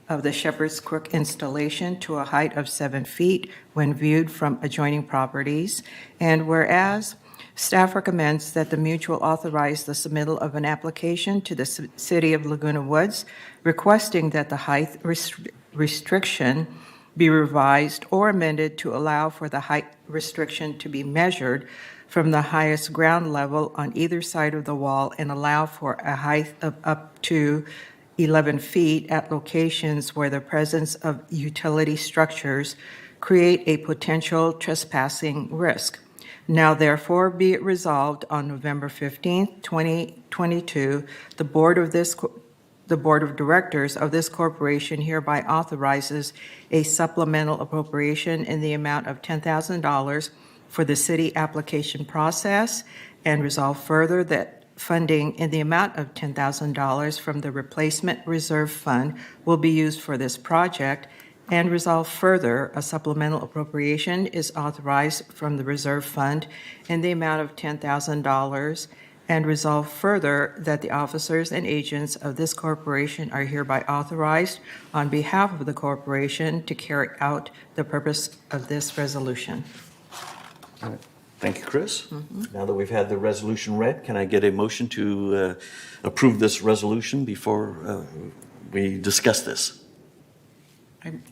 of the Shepherd's Crook installation to a height of 7 feet when viewed from adjoining properties. And whereas staff recommends that the mutual authorize the submittal of an application to the City of Laguna Woods requesting that the height restriction be revised or amended to allow for the height restriction to be measured from the highest ground level on either side of the wall and allow for a height of up to 11 feet at locations where the presence of utility structures create a potential trespassing risk. Now therefore be it resolved on November 15th, 2022, the Board of Directors of this corporation hereby authorizes a supplemental appropriation in the amount of $10,000 for the city application process, and resolve further that funding in the amount of $10,000 from the Replacement Reserve Fund will be used for this project, and resolve further a supplemental appropriation is authorized from the Reserve Fund in the amount of $10,000, and resolve further that the officers and agents of this corporation are hereby authorized on behalf of the corporation to carry out the purpose of this resolution. All right. Thank you, Chris. Now that we've had the resolution read, can I get a motion to approve this resolution before we discuss this?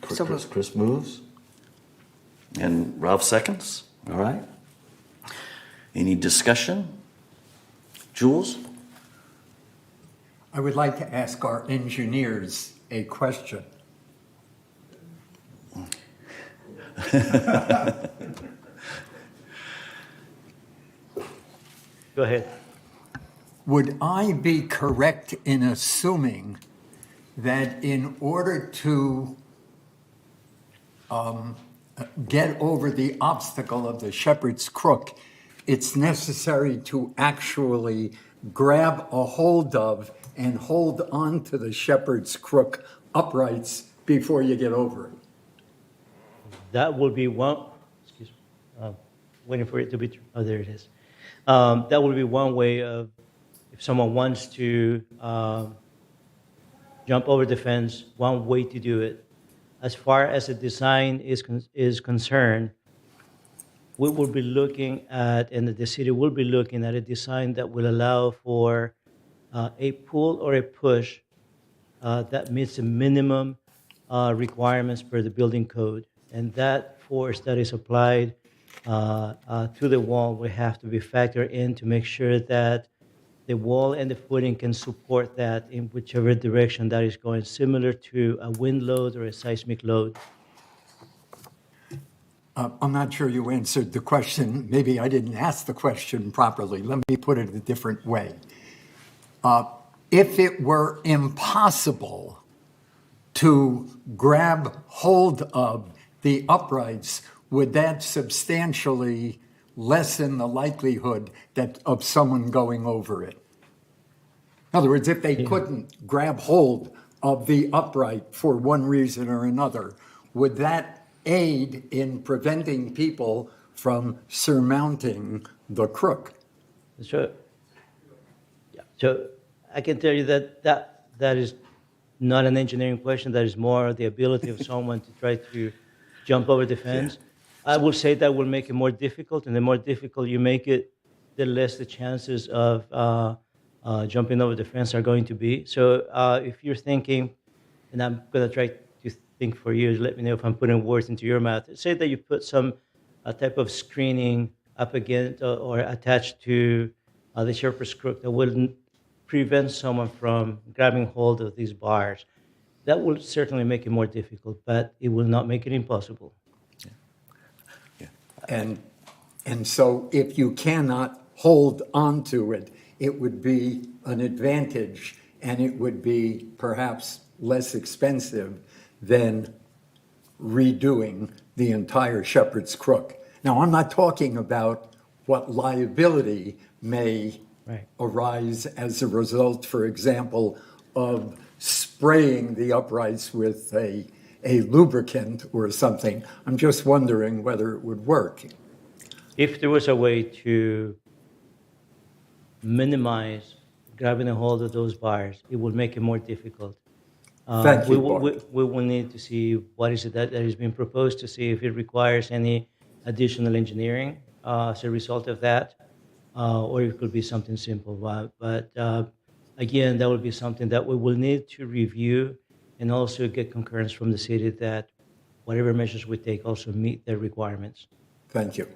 Chris moves. And Ralph seconds. All right. Any discussion? Jules? I would like to ask our engineers a question. Go ahead. Would I be correct in assuming that in order to get over the obstacle of the Shepherd's Crook, it's necessary to actually grab a hold of and hold on to the Shepherd's Crook uprights before you get over it? That would be one, excuse me, waiting for it to be, oh, there it is. That would be one way of, if someone wants to jump over the fence, one way to do it. As far as the design is concerned, we will be looking at, and the city will be looking at a design that will allow for a pull or a push that meets the minimum requirements per the building code. And that force that is applied to the wall will have to be factored in to make sure that the wall and the footing can support that in whichever direction that is going, similar to a wind load or a seismic load. I'm not sure you answered the question. Maybe I didn't ask the question properly. Let me put it a different way. If it were impossible to grab hold of the uprights, would that substantially lessen the likelihood of someone going over it? In other words, if they couldn't grab hold of the upright for one reason or another, would that aid in preventing people from surmounting the crook? So, yeah, so I can tell you that is not an engineering question. That is more the ability of someone to try to jump over the fence. I will say that will make it more difficult, and the more difficult you make it, the less the chances of jumping over the fence are going to be. So if you're thinking, and I'm going to try to think for you, let me know if I'm putting words into your mouth. Say that you put some type of screening up against or attached to the shepherd's crook that will prevent someone from grabbing hold of these bars. That will certainly make it more difficult, but it will not make it impossible. And so if you cannot hold onto it, it would be an advantage, and it would be perhaps less expensive than redoing the entire Shepherd's Crook. Now, I'm not talking about what liability may arise as a result, for example, of spraying the uprights with a lubricant or something. I'm just wondering whether it would work. If there was a way to minimize grabbing a hold of those bars, it would make it more difficult. Thank you, we will need to see what is it that is being proposed, to see if it requires any additional engineering as a result of that, or it could be something simple. But again, that would be something that we will need to review and also get concurrence from the city that whatever measures we take also meet their requirements. Thank you.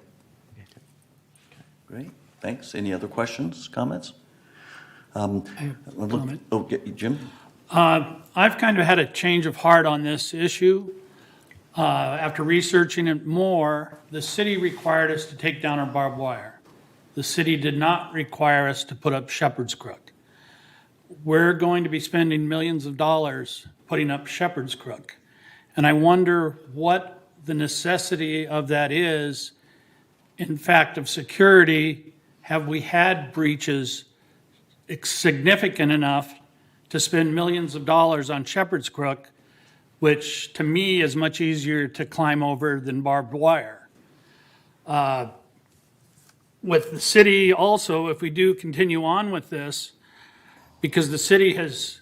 Great, thanks. Any other questions, comments? Comment. Jim? I've kind of had a change of heart on this issue. After researching it more, the city required us to take down our barbed wire. The city did not require us to put up Shepherd's Crook. We're going to be spending millions of dollars putting up Shepherd's Crook. And I wonder what the necessity of that is. In fact, of security, have we had breaches significant enough to spend millions of dollars on Shepherd's Crook, which to me is much easier to climb over than barbed wire? With the city also, if we do continue on with this, because the city has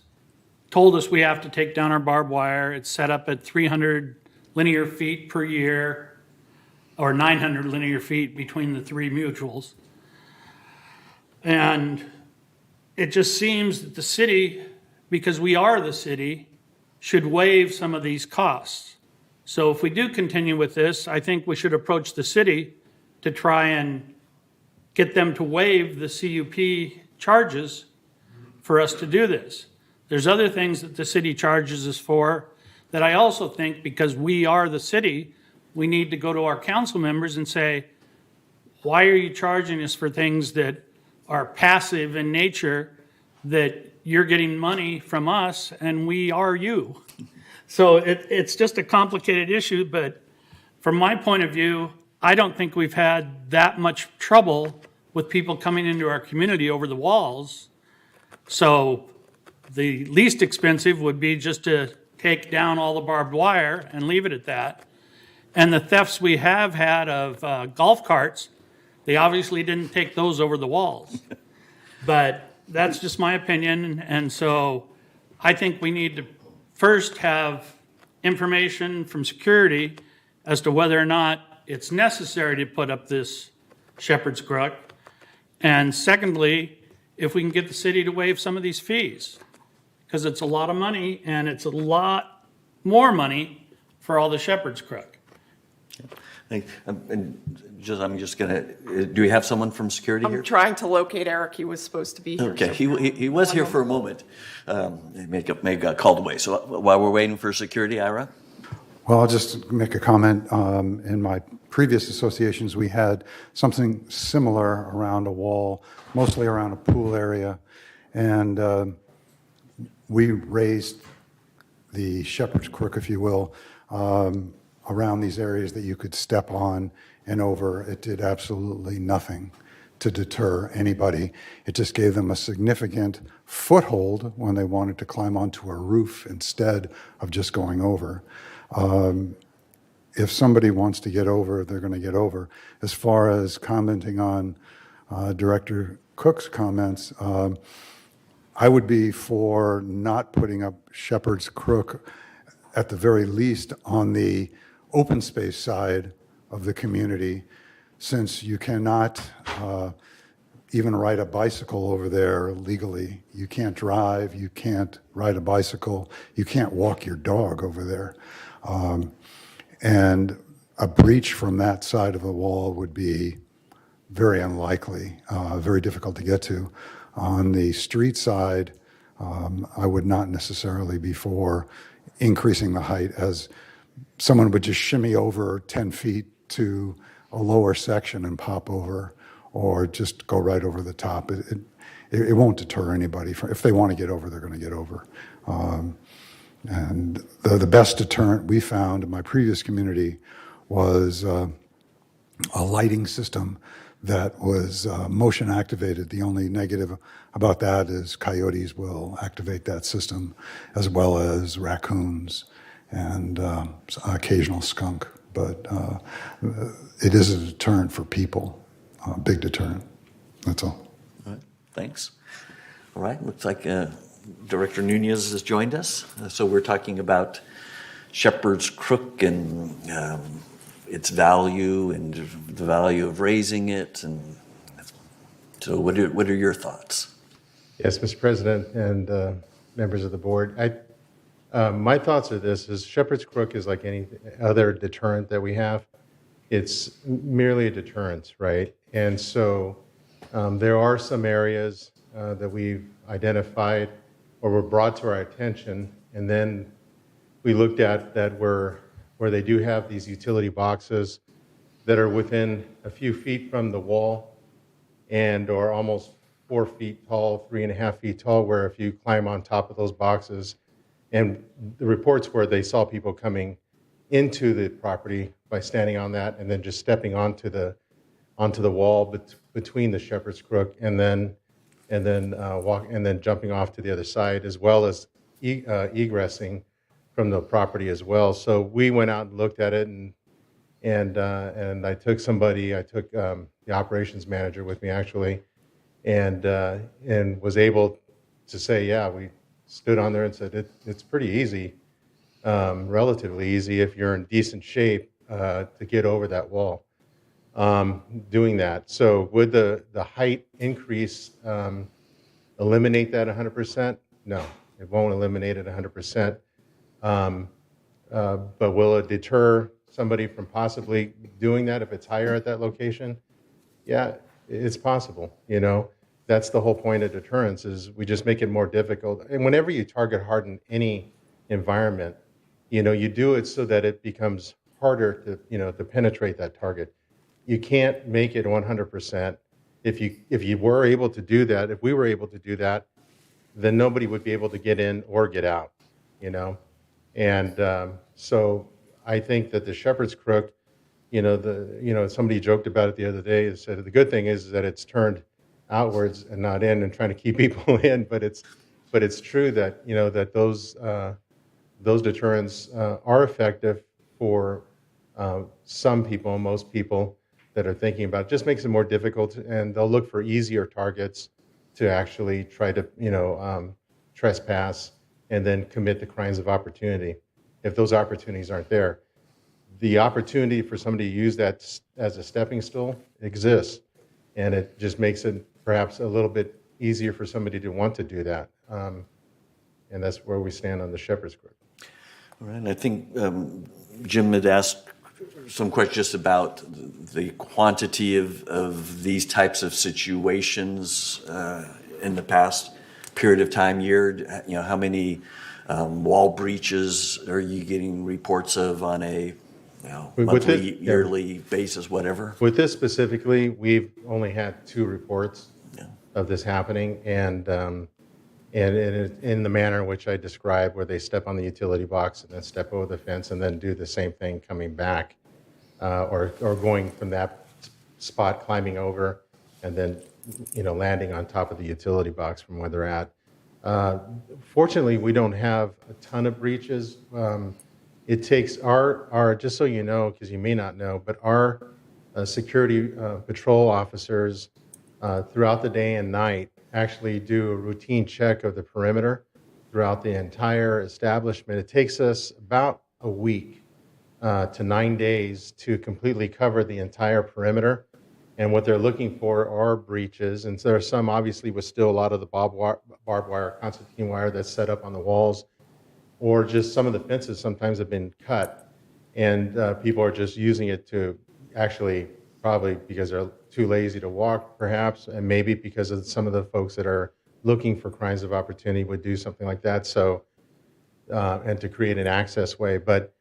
told us we have to take down our barbed wire, it's set up at 300 linear feet per year, or 900 linear feet between the three mutuals. And it just seems that the city, because we are the city, should waive some of these costs. So if we do continue with this, I think we should approach the city to try and get them to waive the CUP charges for us to do this. There's other things that the city charges us for that I also think, because we are the city, we need to go to our council members and say, why are you charging us for things that are passive in nature, that you're getting money from us and we are you? So it's just a complicated issue, but from my point of view, I don't think we've had that much trouble with people coming into our community over the walls. So the least expensive would be just to take down all the barbed wire and leave it at that. And the thefts we have had of golf carts, they obviously didn't take those over the walls. But that's just my opinion. And so I think we need to first have information from security as to whether or not it's necessary to put up this Shepherd's Crook. And secondly, if we can get the city to waive some of these fees, because it's a lot of money and it's a lot more money for all the Shepherd's Crook. And I'm just gonna, do we have someone from security here? I'm trying to locate Eric. He was supposed to be here. Okay, so- he was here for a moment. May got called away. So while we're waiting for security, Ira? Well, I'll just make a comment. In my previous associations, we had something similar around a wall, mostly around a pool area. And we raised the Shepherd's Crook, if you will, around these areas that you could step on and over. It did absolutely nothing to deter anybody. It just gave them a significant foothold when they wanted to climb onto a roof instead of just going over. If somebody wants to get over, they're going to get over. As far as commenting on Director Cook's comments, I would be for not putting up Shepherd's Crook at the very least on the open space side of the community, since you cannot even ride a bicycle over there legally. You can't drive, you can't ride a bicycle, you can't walk your dog over there. And a breach from that side of the wall would be very unlikely, very difficult to get to. On the street side, I would not necessarily be for increasing the height, as someone would just shimmy over 10 feet to a lower section and pop over, or just go right over the top. It won't deter anybody. If they want to get over, they're going to get over. And the best deterrent we found in my previous community was a lighting system that was motion activated. The only negative about that is coyotes will activate that system, as well as raccoons and occasional skunk. But it is a deterrent for people, a big deterrent. That's all. All right, thanks. All right, looks like Director Nunez has joined us. So we're talking about Shepherd's Crook and its value and the value of raising it. And so what are your thoughts? Yes, Mr. President and members of the board. My thoughts are this: is Shepherd's Crook is like any other deterrent that we have. It's merely a deterrent, right? And so there are some areas that we've identified or were brought to our attention, and then we looked at that where they do have these utility boxes that are within a few feet from the wall and are almost 4 feet tall, 3.5 feet tall, where if you climb on top of those boxes, and the reports were they saw people coming into the property by standing on that and then just stepping onto the wall between the Shepherd's Crook and then jumping off to the other side, as well as egressing from the property as well. So we went out and looked at it, and I took the operations manager with me actually, and was able to say, yeah, we stood on there and said it's pretty easy, relatively easy if you're in decent shape to get over that wall. Doing that. So would the height increase eliminate that 100%? No, it won't eliminate it 100%. But will it deter somebody from possibly doing that if it's higher at that location? Yeah, it's possible. That's the whole point of deterrence, is we just make it more difficult. And whenever you target harden any environment, you do it so that it becomes harder to penetrate that target. You can't make it 100%. If we were able to do that, then nobody would be able to get in or get out, And so I think that the Shepherd's Crook, somebody joked about it the other day and said the good thing is that it's turned outwards and not in, and trying to keep people in. But it's true that that those deterrents are effective for some people, most people that are thinking about it. Just makes it more difficult, and they'll look for easier targets to actually try to trespass and then commit the crimes of opportunity. If those opportunities aren't there, the opportunity for somebody to use that as a stepping stool exists, and it just makes it perhaps a little bit easier for somebody to want to do that. And that's where we stand on the Shepherd's Crook. All right, I think Jim had asked some questions about the quantity of these types of situations in the past period of time, year. How many wall breaches are you getting reports of on a monthly, yearly basis, whatever? With this specifically, we've only had 2 reports of this happening, and and in the manner in which I described, where they step on the utility box and then step over the fence and then do the same thing coming back, or going from that spot, climbing over, and then landing on top of the utility box from where they're at. Fortunately, we don't have a ton of breaches. It takes our just so you know, because you may not know, but our security patrol officers throughout the day and night actually do a routine check of the perimeter throughout the entire establishment. It takes us about a week to 9 days to completely cover the entire perimeter. And what they're looking for are breaches. And so there are some, obviously, with still a lot of the barbed wire, concertina wire that's set up on the walls, or just some of the fences sometimes have been cut. And people are just using it to actually, probably because they're too lazy to walk, perhaps, and maybe because of some of the folks that are looking for crimes of opportunity would do something like that. So, and to create an access way. But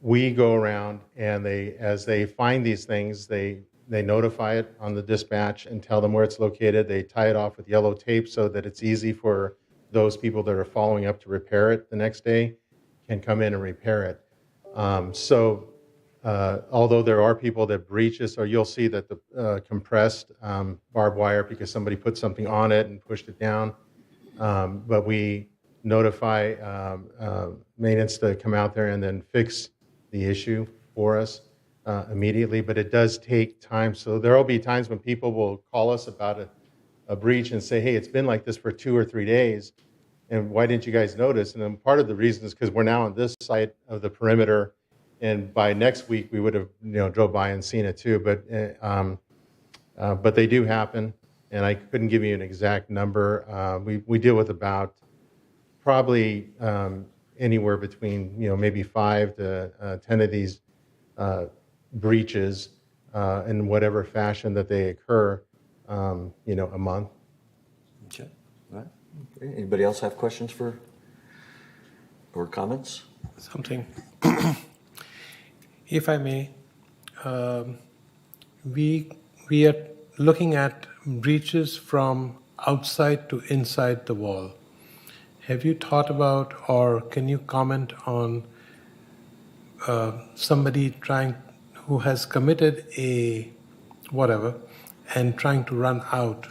we go around and as they find these things, they notify it on the dispatch and tell them where it's located. They tie it off with yellow tape so that it's easy for those people that are following up to repair it the next day can come in and repair it. Although there are people that breach this, or you'll see that the compressed barbed wire because somebody put something on it and pushed it down. But we notify maintenance to come out there and then fix the issue for us immediately. But it does take time. So there will be times when people will call us about a breach and say, hey, it's been like this for 2 or 3 days, and why didn't you guys notice? And then part of the reason is because we're now on this side of the perimeter, and by next week we would have drove by and seen it too. But they do happen, and I couldn't give you an exact number. We deal with about probably anywhere between maybe 5 to 10 of these breaches in whatever fashion that they occur. A month. Okay. All right. Okay. Anybody else have questions or comments? Something. If I may, we are looking at breaches from outside to inside the wall. Have you thought about, or can you comment on somebody who has committed a whatever and trying to run out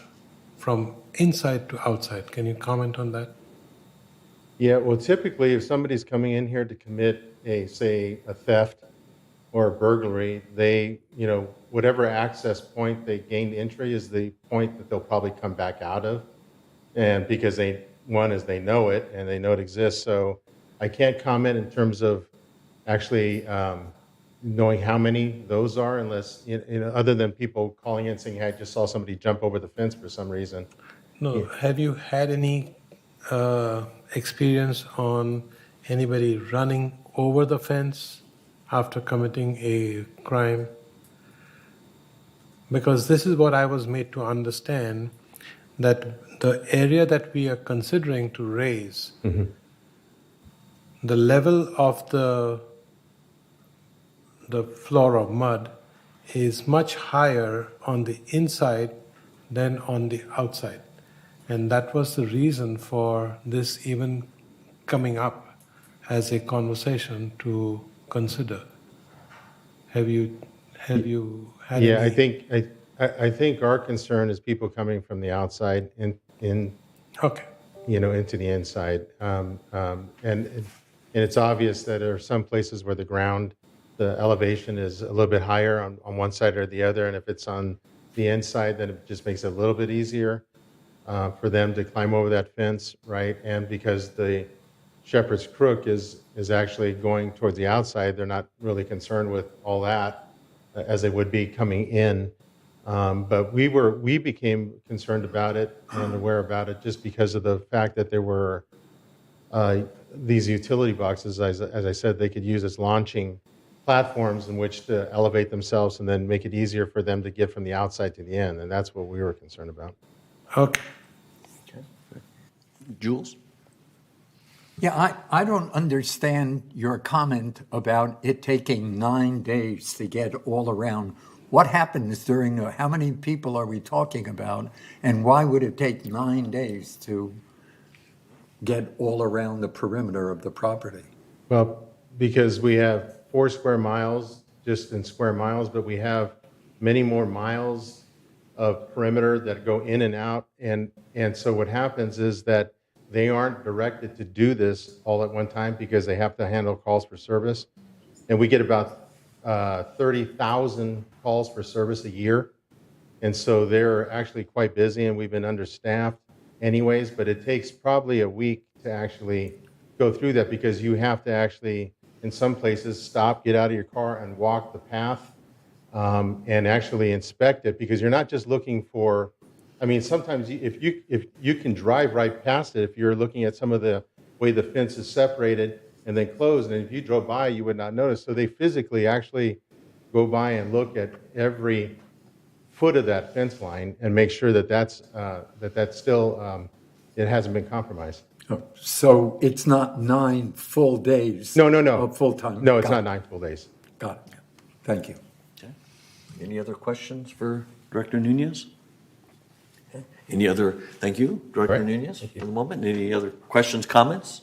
from inside to outside? Can you comment on that? Yeah, well, typically if somebody's coming in here to commit a theft or a burglary, they, whatever access point they gained entry is the point that they'll probably come back out of. And because they know it and they know it exists. So I can't comment in terms of actually knowing how many those are, unless, other than people calling in saying, hey, I just saw somebody jump over the fence for some reason. No. Yeah. Have you had any experience on anybody running over the fence after committing a crime? Because this is what I was made to understand, that the area that we are considering to raise, the level of the floor of mud is much higher on the inside than on the outside. And that was the reason for this even coming up as a conversation to consider. Have you had Yeah, any? I think our concern is people coming from the outside Okay. Into the inside. And it's obvious that there are some places where the elevation is a little bit higher on one side or the other. And if it's on the inside, then it just makes it a little bit easier for them to climb over that fence, right? And because the Shepherd's Crook is actually going towards the outside, they're not really concerned with all that as they would be coming in. But we became concerned about it and aware about it just because of the fact that there were these utility boxes, as I said, they could use as launching platforms in which to elevate themselves and then make it easier for them to get from the outside to the end. And that's what we were concerned about. Okay. Jules? Yeah, I don't understand your comment about it taking 9 days to get all around. What happens during how many people are we talking about, and why would it take 9 days to get all around the perimeter of the property? Well, because we have 4 square miles, just in square miles, but we have many more miles of perimeter that go in and out. And so what happens is that they aren't directed to do this all at one time because they have to handle calls for service. And we get about 30,000 calls for service a year. And so they're actually quite busy, and we've been understaffed anyways, but it takes probably a week to actually go through that because you have to actually, in some places, stop, get out of your car and walk the path and actually inspect it, because you're not just looking for, I mean, sometimes if you can drive right past it, if you're looking at some of the way the fence is separated and then closed, and if you drove by, you would not notice. So they physically actually go by and look at every foot of that fence line and make sure that that's still, it hasn't been compromised. Oh, so it's not 9 full days? No. Of full-time? No, it's Got not it. 9 full days. Got it. Thank you. Okay. Any other questions for Director Nunez? Okay. Any other, thank you, Director Nunez, for the moment. Any other questions, comments?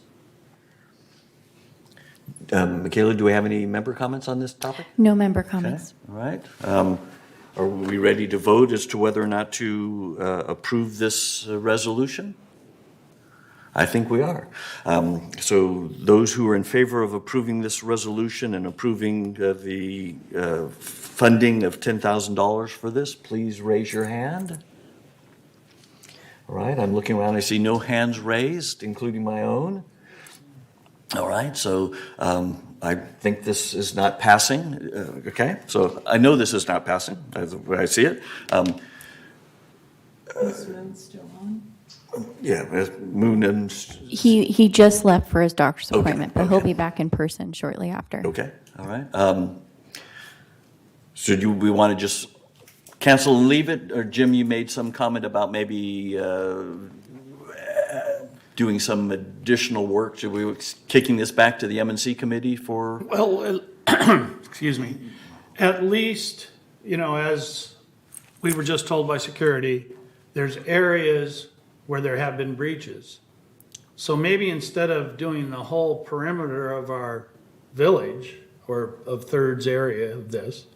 Michaela, do we have any member comments on this topic? No member Okay, comments. all right. Are we ready to vote as to whether or not to approve this resolution? I think we are. So those who are in favor of approving this resolution and approving the funding of $10,000 for this, please raise your hand. All right, I'm looking around, I see no hands raised, including my own. All right, so I think this is not passing. Okay, so I know this is not passing, as the way I see it. Yeah, Moon and... He just left for his doctor's Okay, appointment, but he'll okay. be back in person shortly after. Okay, all right. So do we want to just cancel and leave it? Or Jim, you made some comment about maybe doing some additional work. Should we kicking this back to the M&C committee for? Well, excuse me, at least, as we were just told by security, there's areas where there have been breaches. So maybe instead of doing the whole perimeter of our village or of Third's area of this,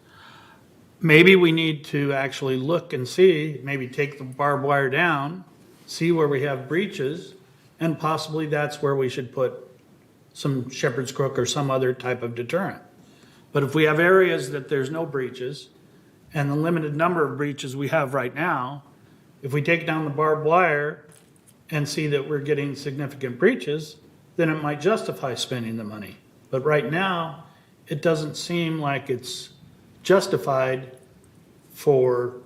maybe we need to actually look and see, maybe take the barbed wire down, see where we have breaches, and possibly that's where we should put some shepherd's crook or some other type of deterrent. But if we have areas that there's no breaches, and the limited number of breaches we have right now, if we take down the barbed wire and see that we're getting significant breaches, then it might justify spending the money. But right now, it doesn't seem like it's justified for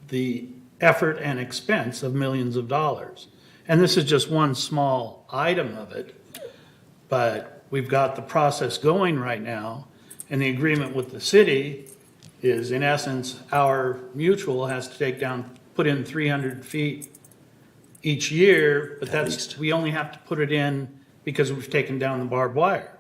the effort and expense of millions of dollars. And this is just one small item of it, but we've got the process going right now, and the agreement with the city is, in essence, our mutual has to put in 300 feet each year, but we only have to put it in because we've taken down the barbed wire.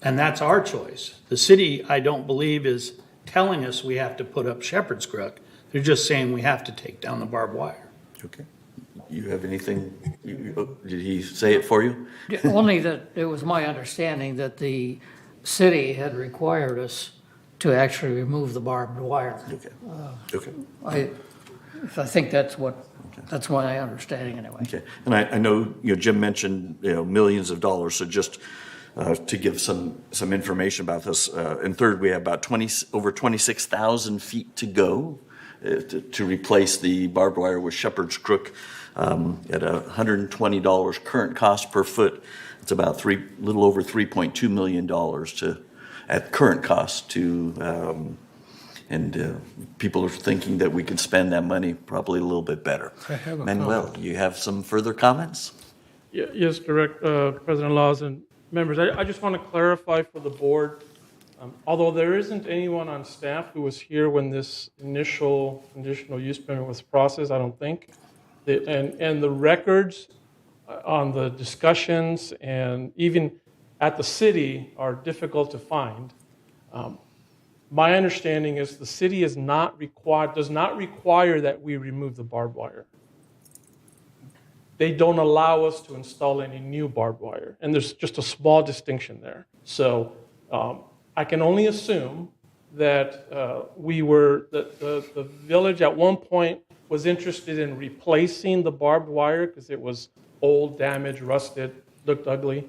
And that's our choice. The city, I don't believe, is telling us we have to put up shepherd's crook. They're just saying we have to take down the barbed wire. Okay. You have anything? Did he say it for you? Only that it was my understanding that the city had required us to actually remove the barbed wire. Okay. I think that's my understanding anyway. Okay. And I know, Jim mentioned, millions of dollars. So just to give some information about this, in Third, we have about over 26,000 feet to go to replace the barbed wire with shepherd's crook. At $120 current cost per foot, it's about little over $3.2 million at current cost and people are thinking that we can spend that money probably a little bit better. I have a Manuel, comment. you have some further comments? Yes, President Laws and members. I just want to clarify for the board, although there isn't anyone on staff who was here when this initial conditional use permit was processed, I don't think. And the records on the discussions and even at the city are difficult to find. My understanding is the city does not require that we remove the barbed wire. they don't allow us to install any new barbed wire. And there's just a small distinction there. So I can only assume that the village at one point was interested in replacing the barbed wire because it was old, damaged, rusted, looked ugly.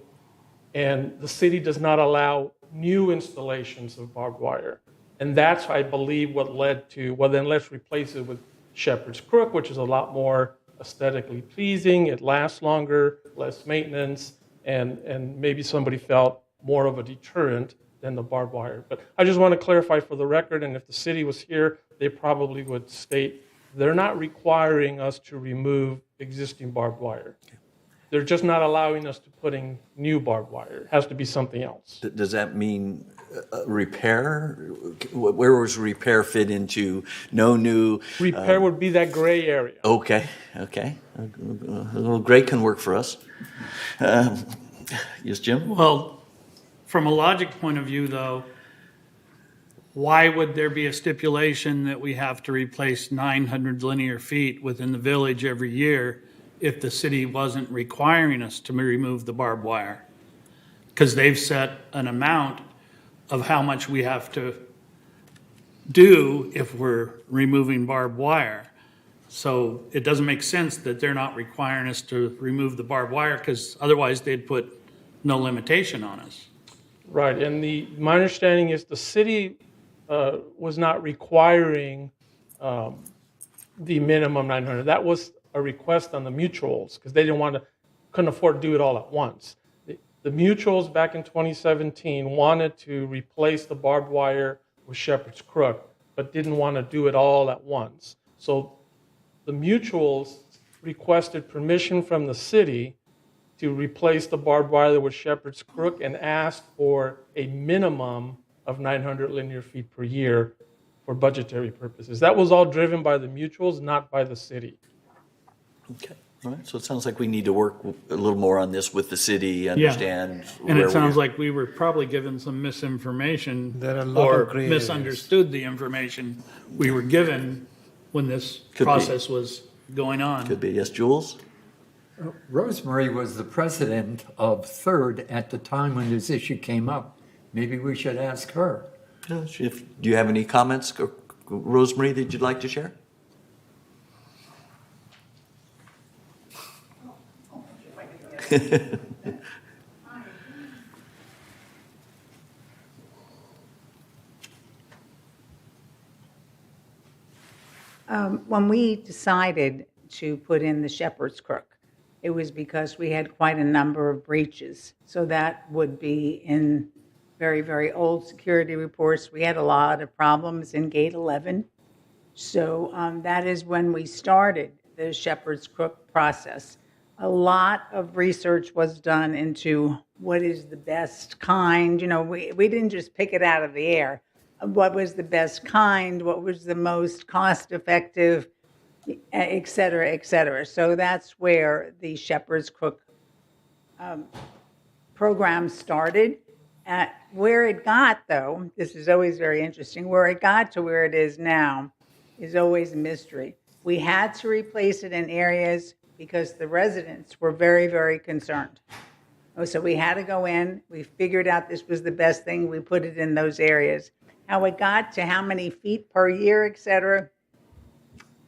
And the city does not allow new installations of barbed wire. And that's, I believe, what led to, well, then let's replace it with Shepherd's Crook, which is a lot more aesthetically pleasing. It lasts longer, less maintenance, and maybe somebody felt more of a deterrent than the barbed wire. But I just want to clarify for the record, and if the city was here, they probably would state they're not requiring us to remove existing barbed wire. They're just not allowing us to put in new barbed wire. It has to be something else. Does that mean repair? Where was repair fit into no new? Repair would be that gray area. Okay. A little gray can work for us. Yes, Jim? Well, from a logic point of view, though, why would there be a stipulation that we have to replace 900 linear feet within the village every year if the city wasn't requiring us to remove the barbed wire? Because they've set an amount of how much we have to do if we're removing barbed wire. So it doesn't make sense that they're not requiring us to remove the barbed wire, because otherwise they'd put no limitation on us. Right, and my understanding is the city was not requiring the minimum 900. That was a request on the mutuals because they couldn't afford to do it all at once. The mutuals back in 2017 wanted to replace the barbed wire with Shepherd's Crook, but didn't want to do it all at once. So the mutuals requested permission from the city to replace the barbed wire with Shepherd's Crook and asked for a minimum of 900 linear feet per year for budgetary purposes. That was all driven by the mutuals, not by the city. Okay. All right. So it sounds like we need to work a little more on this with the city, understand. And it sounds like we were probably given some misinformation There are a lot or of gray areas. misunderstood the information we were given when this Could be. process was going on. Could be. Yes, Jules? Rosemary was the president of Third at the time when this issue came up. Maybe we should ask her. Do you have any comments, Rosemary, that you'd like to share? When we decided to put in the Shepherd's Crook, it was because we had quite a number of breaches. So that would be in very, very old security reports. We had a lot of problems in Gate 11. So that is when we started the Shepherd's Crook process. A lot of research was done into what is the best kind. You know, we didn't just pick it out of the air. What was the best kind? What was the most cost-effective, et cetera, et cetera. So that's where the Shepherd's Crook program started. Where it got, though, this is always very interesting, where it got to where it is now is always a mystery. We had to replace it in areas because the residents were very, very concerned. So we had to go in, we figured out this was the best thing, we put it in those areas. How it got to how many feet per year, et cetera,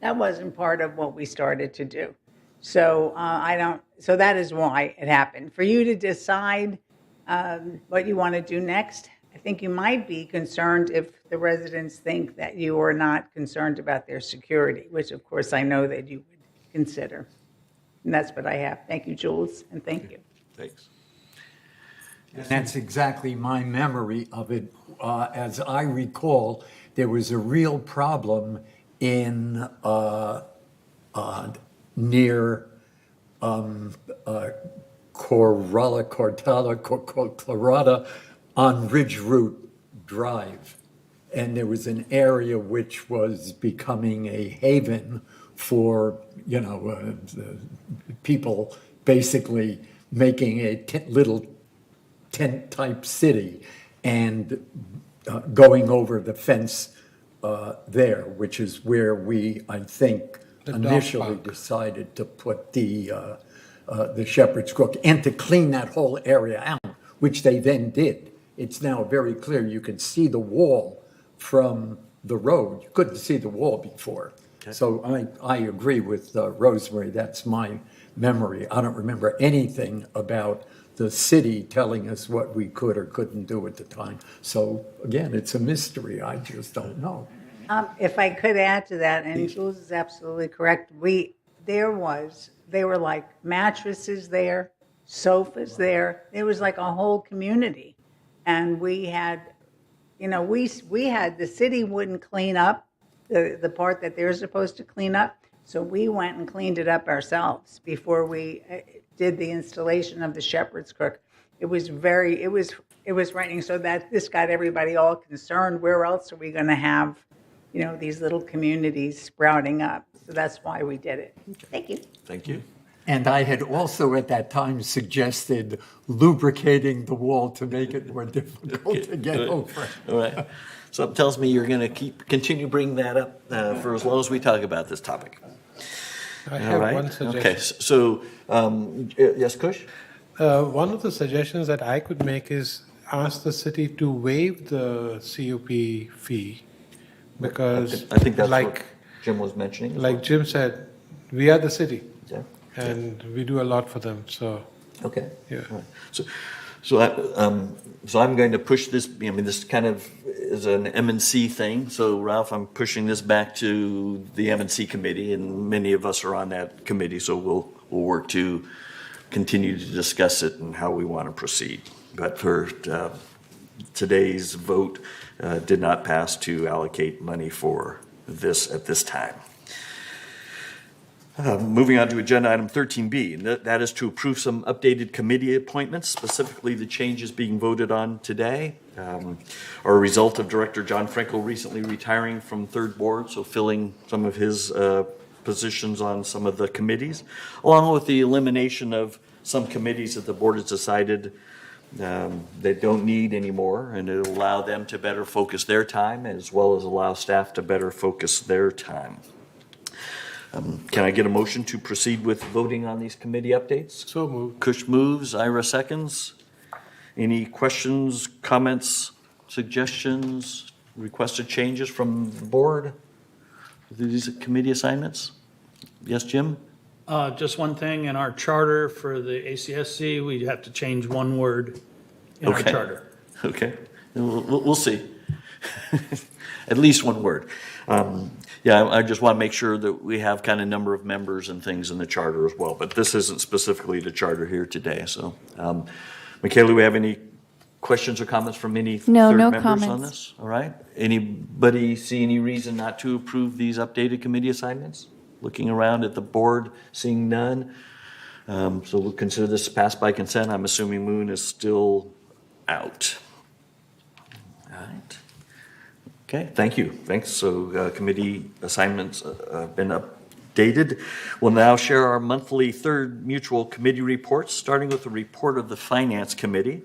that wasn't part of what we started to do. So so that is why it happened. For you to decide what you want to do next, I think you might be concerned if the residents think that you are not concerned about their security, which of course I know that you would consider. And that's what I have. Thank you, Jules, and thank you. Thanks. And that's exactly my memory of it. As I recall, there was a real problem in near Clarada on Ridge Route Drive. And there was an area which was becoming a haven for, people basically making a little tent-type city and going over the fence there, which is where we, I think, The dog initially park. decided to put the the Shepherd's Crook and to clean that whole area out, which they then did. It's now very clear. You can see the wall from the road. You couldn't see the wall before. So I agree with Rosemary. That's my memory. I don't remember anything about the city telling us what we could or couldn't do at the time. So again, it's a mystery. I just don't know. If I could add to that, and Jules is absolutely correct, they were like mattresses there, sofas there. It was like a whole community. And we had, the city wouldn't clean up the part that they're supposed to clean up. So we went and cleaned it up ourselves before we did the installation of the Shepherd's Crook. It was frightening. So that this got everybody all concerned. Where else are we going to have, these little communities sprouting up? So that's why we did it. Thank you. Thank you. And I had also at that time suggested lubricating the wall to make it more difficult to get over. All right. Something tells me you're going to continue bringing that up for as long as we talk about this topic. I have one suggestion. Okay, so, yes, Kush? One of the suggestions that I could make is ask the city to waive the CUP fee because I think that's what Jim was mentioning. Like Jim said, we are the city. Yeah. And we do a lot for them, so. Okay. Yeah. Right. So I'm going to push this, this kind of is an M&C thing. So Ralph, I'm pushing this back to the M&C committee, and many of us are on that committee, so we'll work to continue to discuss it and how we want to proceed. But for today's vote, did not pass to allocate money for this at this time. Moving on to agenda item 13B, and that is to approve some updated committee appointments, specifically the changes being voted on today are a result of Director John Frankel recently retiring from third board, so filling some of his positions on some of the committees, along with the elimination of some committees that the board has decided they don't need anymore, and it'll allow them to better focus their time as well as allow staff to better focus their time. Can I get a motion to proceed with voting on these committee updates? So moved. Kush moves, Ira seconds. Any questions, comments, suggestions, requested changes from the board? These committee assignments? Yes, Jim? Just one thing, in our charter for the ACSC, we have to change one word in our charter. Okay, we'll see. At least one word. I just want to make sure that we have kind of number of members and things in the charter as well, but this isn't specifically the charter here today, so. Michaela, do we have any questions or comments from any third members on comments. this? All right. Anybody see any reason not to approve these updated committee assignments? Looking around at the board, seeing none. So we'll consider this passed by consent. I'm assuming Moon is still out. All right. Okay, thank you. Thanks. So committee assignments have been updated. We'll now share our monthly third mutual committee reports, starting with the report of the Finance Committee.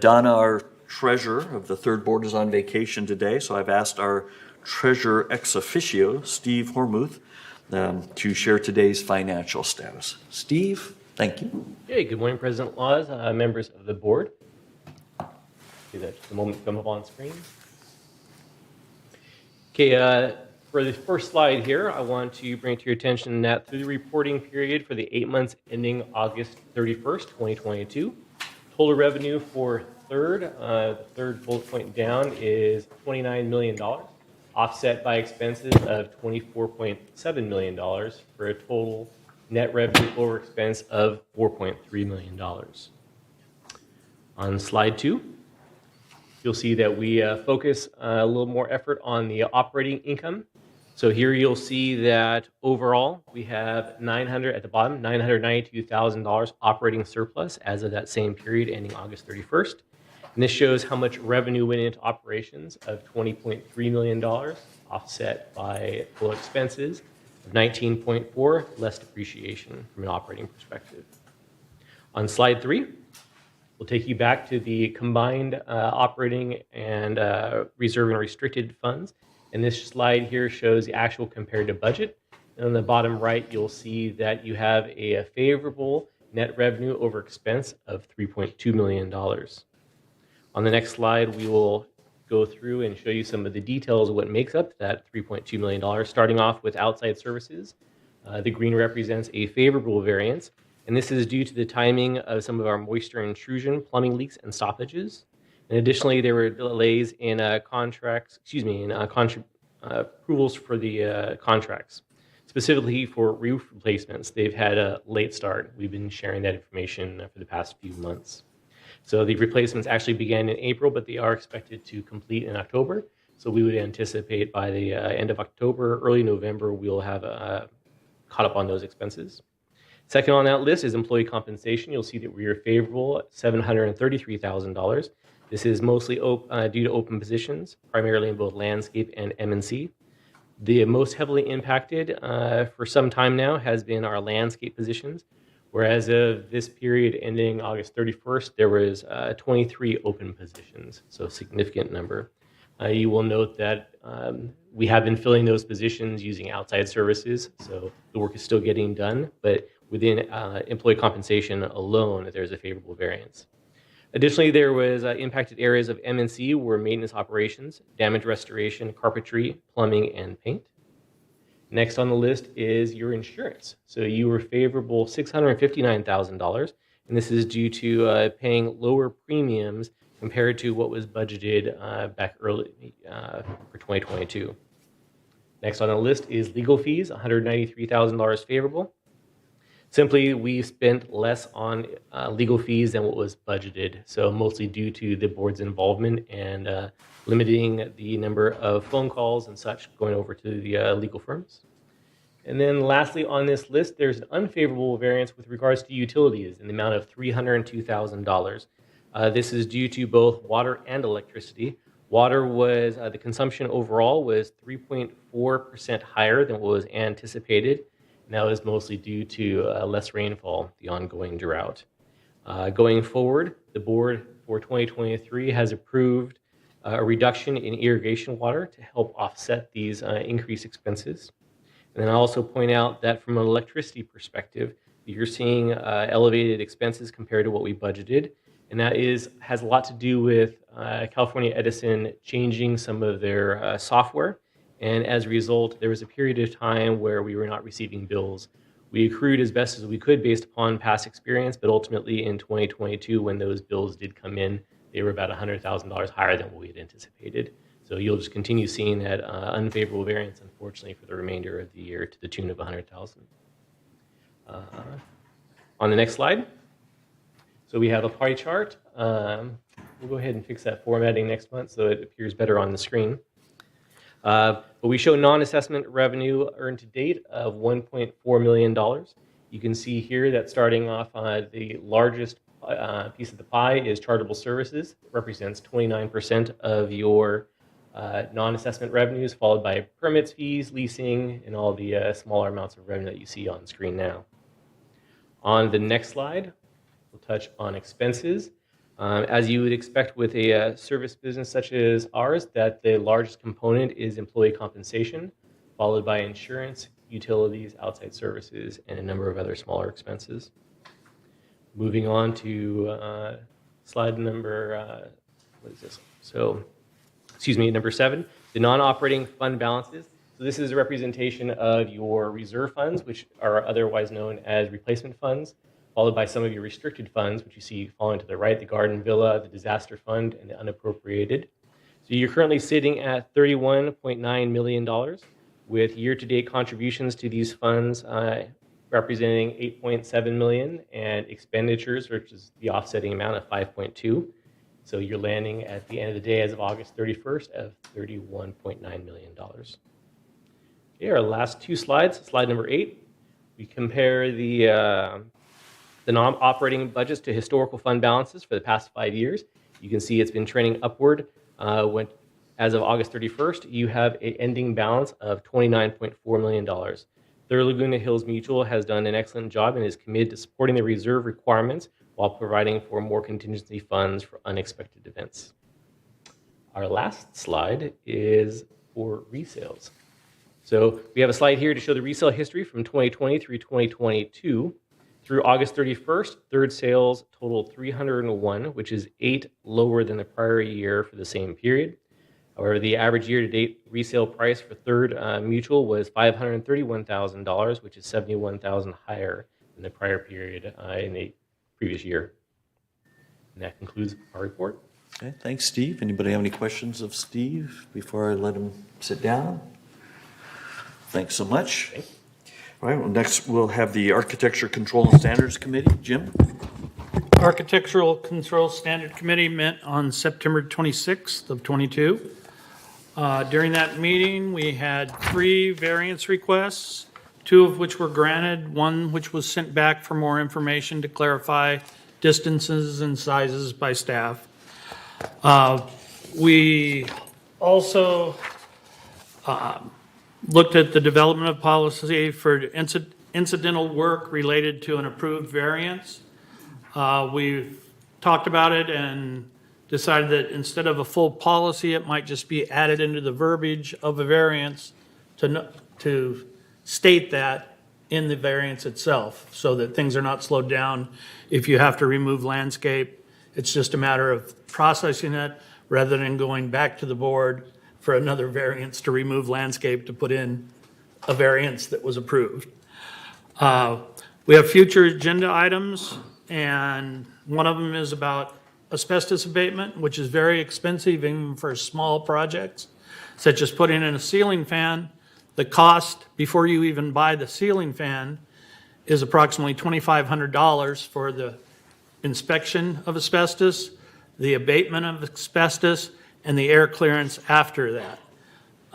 Donna, our treasurer of the third board, is on vacation today, so I've asked our treasurer ex officio, Steve Hormuth, to share today's financial status. Steve, thank you. Hey, good morning, President Laws, members of the board. See that just a moment come up on screen. Okay, for the first slide here, I want to bring to your attention that through the reporting period for the 8 months ending August 31st, 2022, total revenue for the third bullet point down is $29 million, offset by expenses of $24.7 million for a total net revenue over expense of $4.3 million. On slide 2, you'll see that we focus a little more effort on the operating income. So here you'll see that overall we have at the bottom, $992,000 operating surplus as of that same period ending August 31st. And this shows how much revenue went into operations of $20.3 million, offset by full expenses of $19.4, less depreciation from an operating perspective. On slide 3, we'll take you back to the combined operating and reserve and restricted funds. And this slide here shows the actual compared to budget. And on the bottom right, you'll see that you have a favorable net revenue over expense of $3.2 million. On the next slide, we will go through and show you some of the details of what makes up that $3.2 million, starting off with outside services. The green represents a favorable variance, and this is due to the timing of some of our moisture intrusion, plumbing leaks, and stoppages. And additionally, there were delays in approvals for the contracts. Specifically for roof replacements, they've had a late start. We've been sharing that information for the past few months. So the replacements actually began in April, but they are expected to complete in October. So we would anticipate by the end of October, early November, we'll have caught up on those expenses. Second on that list is employee compensation. You'll see that we are favorable at $733,000. This is mostly due to open positions, primarily in both landscape and M&C. The most heavily impacted for some time now has been our landscape positions, whereas of this period ending August 31st, there was 23 open positions, so a significant number. You will note that we have been filling those positions using outside services, so the work is still getting done, but within employee compensation alone, there's a favorable variance. Additionally, there was impacted areas of M&C were maintenance operations, damage restoration, carpentry, plumbing, and paint. Next on the list is your insurance. So you were favorable $659,000, and this is due to paying lower premiums compared to what was budgeted back early for 2022. Next on the list is legal fees, $193,000 favorable. Simply, we spent less on legal fees than what was budgeted, so mostly due to the board's involvement and limiting the number of phone calls and such going over to the legal firms. And then lastly on this list, there's an unfavorable variance with regards to utilities in the amount of $302,000. This is due to both water and electricity. Water was, the consumption overall was 3.4% higher than what was anticipated. And that was mostly due to less rainfall, the ongoing drought. Going forward, the board for 2023 has approved a reduction in irrigation water to help offset these increased expenses. And then I'll also point out that from an electricity perspective, you're seeing elevated expenses compared to what we budgeted. And that has a lot to do with California Edison changing some of their software. And as a result, there was a period of time where we were not receiving bills. We accrued as best as we could based upon past experience, but ultimately in 2022, when those bills did come in, they were about $100,000 higher than what we had anticipated. So you'll just continue seeing that unfavorable variance, unfortunately, for the remainder of the year to the tune of $100,000. On the next slide, so we have a pie chart. We'll go ahead and fix that formatting next month so it appears better on the screen. But we show non-assessment revenue earned to date of $1.4 million. You can see here that starting off the largest piece of the pie is charitable services. It represents 29% of your non-assessment revenues, followed by permits, fees, leasing, and all the smaller amounts of revenue that you see on screen now. On the next slide, we'll touch on expenses. As you would expect with a service business such as ours, that the largest component is employee compensation, followed by insurance, utilities, outside services, and a number of other smaller expenses. Moving on to slide number, what is this? So, excuse me, number 7, the non-operating fund balances. So this is a representation of your reserve funds, which are otherwise known as replacement funds, followed by some of your restricted funds, which you see falling to the right, the Garden Villa, the Disaster Fund, and the unappropriated. So you're currently sitting at $31.9 million, with year-to-date contributions to these funds representing $8.7 million, and expenditures, which is the offsetting amount of $5.2. So you're landing at the end of the day, as of August 31st, of $31.9 million. Okay, our last two slides, slide number 8. We compare the non-operating budgets to historical fund balances for the past 5 years. You can see it's been trending upward. As of August 31st, you have an ending balance of $29.4 million. Third Laguna Hills Mutual has done an excellent job and is committed to supporting the reserve requirements while providing for more contingency funds for unexpected events. Our last slide is for resales. So we have a slide here to show the resale history from 2020 through 2022. Through August 31st, third sales totaled 301, which is 8 lower than the prior year for the same period. However, the average year-to-date resale price for third mutual was $531,000, which is $71,000 higher than the prior period in the previous year. And that concludes our report. Okay, thanks, Steve. Anybody have any questions of Steve before I let him sit down? Thanks so much. All right, well, next we'll have the Architecture Control and Standards Committee. Jim? Architectural Control Standard Committee met on September 26th of '22. During that meeting, we had 3 variance requests, 2 of which were granted, 1 which was sent back for more information to clarify distances and sizes by staff. We also looked at the development of policy for incidental work related to an approved variance. We've talked about it and decided that instead of a full policy, it might just be added into the verbiage of a variance to state that in the variance itself, so that things are not slowed down if you have to remove landscape. It's just a matter of processing it rather than going back to the board for another variance to remove landscape to put in a variance that was approved. We have future agenda items, and one of them is about asbestos abatement, which is very expensive even for small projects, such as putting in a ceiling fan. The cost before you even buy the ceiling fan is approximately $2,500 for the inspection of asbestos, the abatement of asbestos, and the air clearance after that.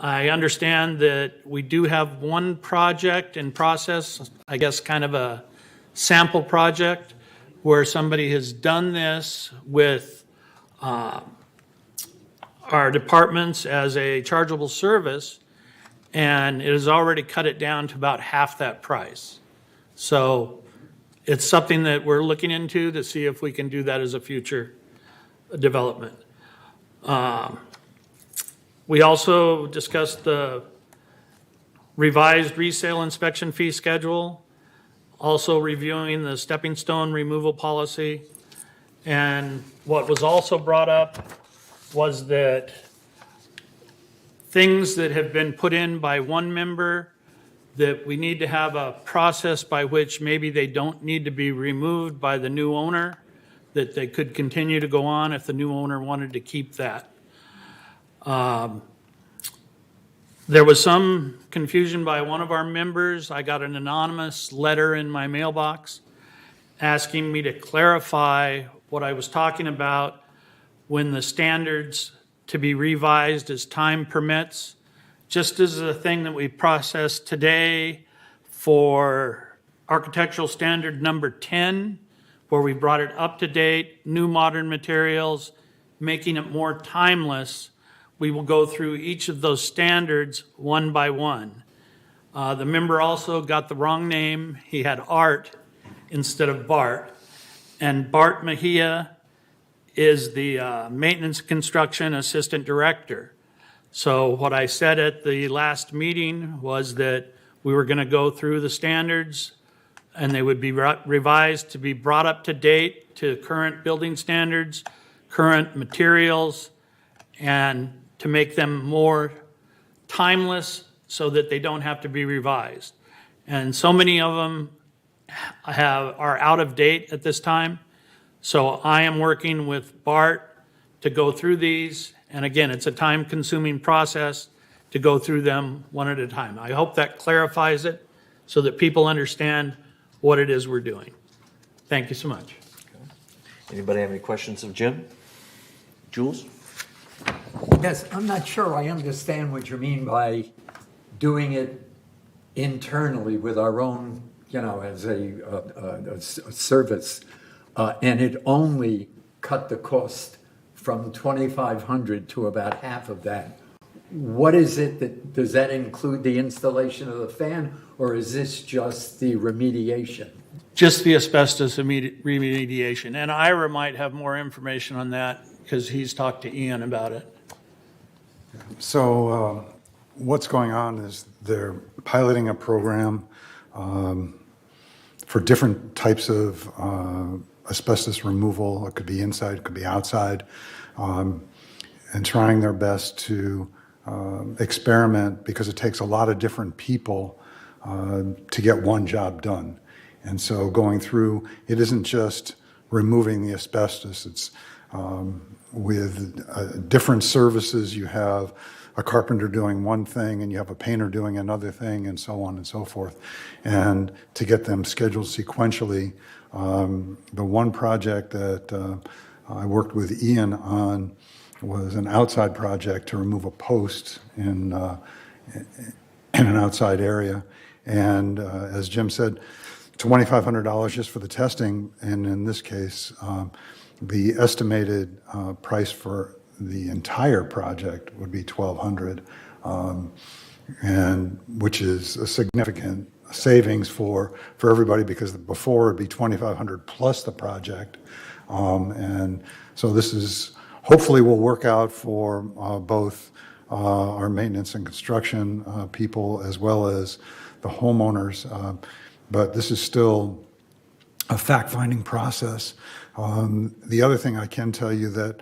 I understand that we do have one project in process, I guess kind of a sample project, where somebody has done this with our departments as a chargeable service, and it has already cut it down to about half that price. So it's something that we're looking into to see if we can do that as a future development. We also discussed the revised resale inspection fee schedule, also reviewing the stepping stone removal policy. And what was also brought up was that things that have been put in by one member, that we need to have a process by which maybe they don't need to be removed by the new owner, that they could continue to go on if the new owner wanted to keep that. There was some confusion by one of our members. I got an anonymous letter in my mailbox asking me to clarify what I was talking about when the standards to be revised as time permits. Just as a thing that we processed today for architectural standard number 10, where we brought it up to date, new modern materials, making it more timeless, we will go through each of those standards one by one. The member also got the wrong name. He had Art instead of Bart. And Bart Mejia is the Maintenance Construction Assistant Director. So what I said at the last meeting was that we were going to go through the standards and they would be revised to be brought up to date to current building standards, current materials, and to make them more timeless so that they don't have to be revised. And so many of them are out of date at this time. So I am working with Bart to go through these. And again, it's a time-consuming process to go through them one at a time. I hope that clarifies it so that people understand what it is we're doing. Thank you so much. Anybody have any questions of Jim? Jules? Yes, I'm not sure I understand what you mean by doing it internally with our own, as a service, and it only cut the cost from $2,500 to about half of that. What is it does that include the installation of the fan, or is this just the remediation? Just the asbestos remediation. And Ira might have more information on that because he's talked to Ian about it. So what's going on is they're piloting a program. for different types of asbestos removal. It could be inside, it could be outside, and trying their best to experiment, because it takes a lot of different people to get one job done. And so going through, it isn't just removing the asbestos, it's with different services. You have a carpenter doing one thing and you have a painter doing another thing, and so on and so forth. And to get them scheduled sequentially, the one project that I worked with Ian on was an outside project to remove a post in an outside area. And as Jim said, $2,500 just for the testing, and in this case, the estimated price for the entire project would be $1,200, and which is a significant savings for everybody, because before it'd be $2,500 plus the project, and so this is hopefully will work out for both our maintenance and construction people as well as the homeowners. But this is still a fact-finding process. The other thing I can tell you that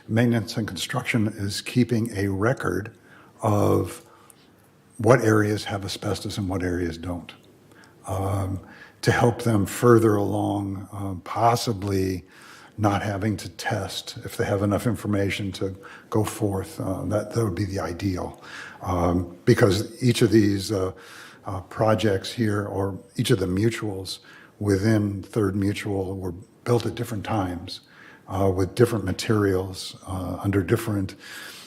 maintenance and construction is keeping a record of what areas have asbestos and what areas don't, to help them further along, possibly not having to test if they have enough information to go forth. That would be the ideal, because each of these projects here, or each of the mutuals within Third Mutual, were built at different times with different materials under different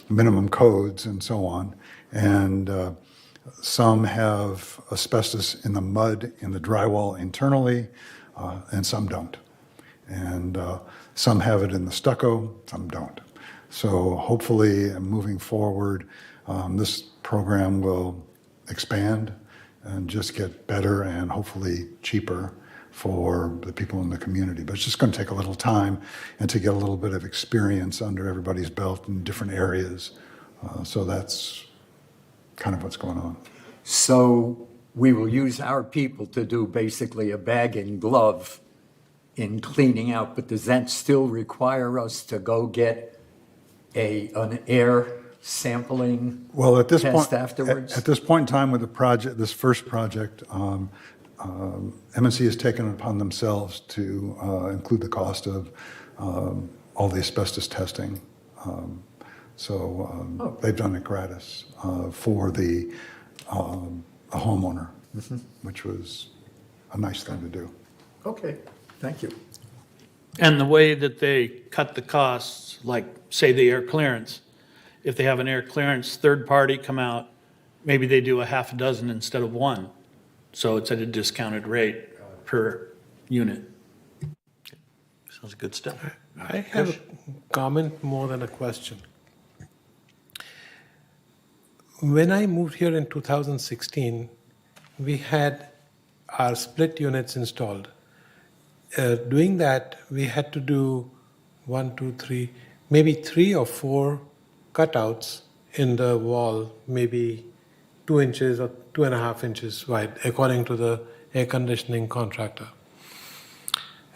minimum codes and so on. And some have asbestos in the mud, in the drywall internally, and some don't. And some have it in the stucco, some don't. So hopefully, moving forward, this program will expand and just get better and hopefully cheaper for the people in the community. But it's just going to take a little time and to get a little bit of experience under everybody's belt in different areas. So that's kind of what's going on. So we will use our people to do basically a bag and glove in cleaning out, but does that still require us to go get an air sampling Well, at this test point, afterwards? at this point in time with the project, this first project, MNC has taken it upon themselves to include the cost of all the asbestos testing. They've done it gratis for the homeowner, which was a nice thing to do. Okay, thank you. And the way that they cut the costs, like, say, the air clearance, if they have an air clearance third party come out, maybe they do a half a dozen instead of one. So it's at a discounted rate per unit. Sounds good stuff. I have a comment more than a question. When I moved here in 2016, we had our split units installed. Doing that, we had to do 1, 2, 3, maybe 3 or 4 cutouts in the wall, maybe 2 inches or 2.5 inches wide, according to the air conditioning contractor.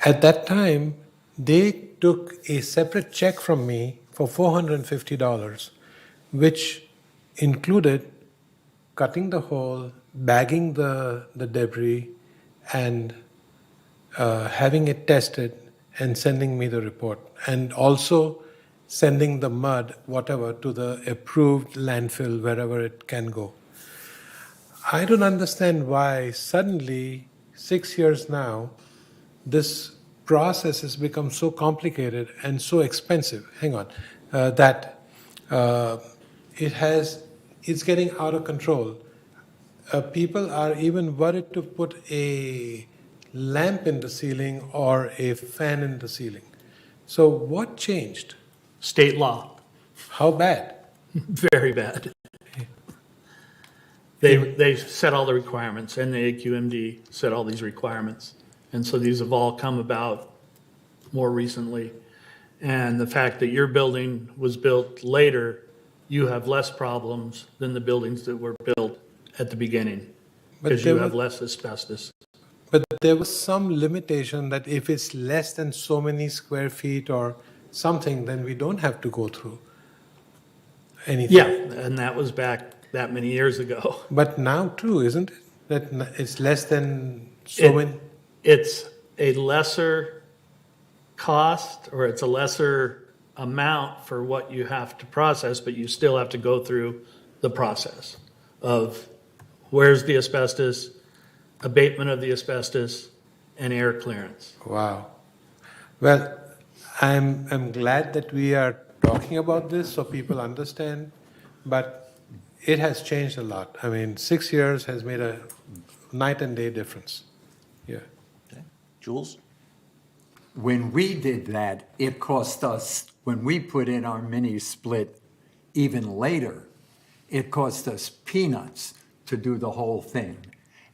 At that time, they took a separate check from me for $450, which included cutting the hole, bagging the debris, and having it tested and sending me the report, and also sending the mud, whatever, to the approved landfill wherever it can go. I don't understand why suddenly, 6 years now, this process has become so complicated and so expensive. Hang on, that it's getting out of control. People are even worried to put a lamp in the ceiling or a fan in the ceiling. So what changed? State law. How bad? Very bad. They set all the requirements, and the AQMD set all these requirements. And so these have all come about more recently. And the fact that your building was built later, you have less problems than the buildings that were built at the beginning. But because there you have was- less asbestos. But there was some limitation that if it's less than so many square feet or something, then we don't have to go through anything. Yeah, and that was back that many years ago. But now too, isn't it? That it's less than so many. It's a lesser cost, or it's a lesser amount for what you have to process, but you still have to go through the process of where's the asbestos, abatement of the asbestos, and air clearance. Wow. Well, I'm glad that we are talking about this so people understand, but it has changed a lot. I mean, 6 years has made a night and day difference. Yeah. Jules? When we did that, it cost us, when we put in our mini split even later, it cost us peanuts to do the whole thing.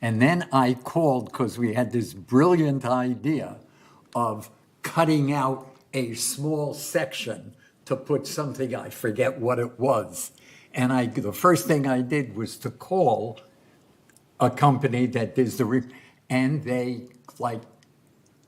And then I called because we had this brilliant idea of cutting out a small section to put something, I forget what it was. And the first thing I did was to call a company that does and they like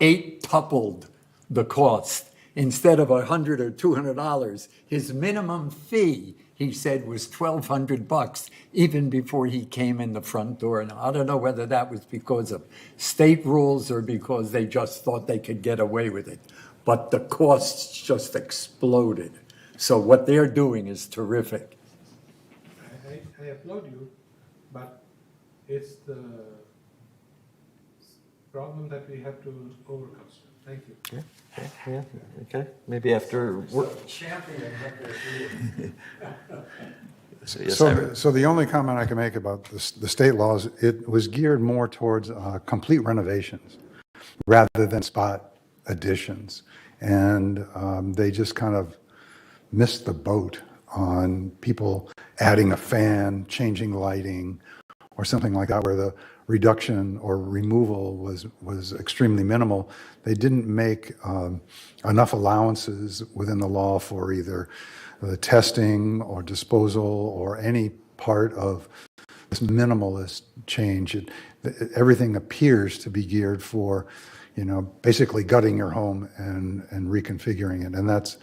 eight-tupled the cost. Instead of $100 or $200, his minimum fee, he said, was $1,200 even before he came in the front door. And I don't know whether that was because of state rules or because they just thought they could get away with it. But the costs just exploded. So what they're doing is terrific. I applaud you, but it's the problem that we have to overcome. Thank you. Okay, maybe after work. Yes, Ira. So the only comment I can make about the state laws, it was geared more towards complete renovations rather than spot additions. And they just kind of missed the boat on people adding a fan, changing lighting, or something like that, where the reduction or removal was extremely minimal. They didn't make enough allowances within the law for either the testing or disposal or any part of this minimalist change. Everything appears to be geared for, basically gutting your home and reconfiguring it. And that's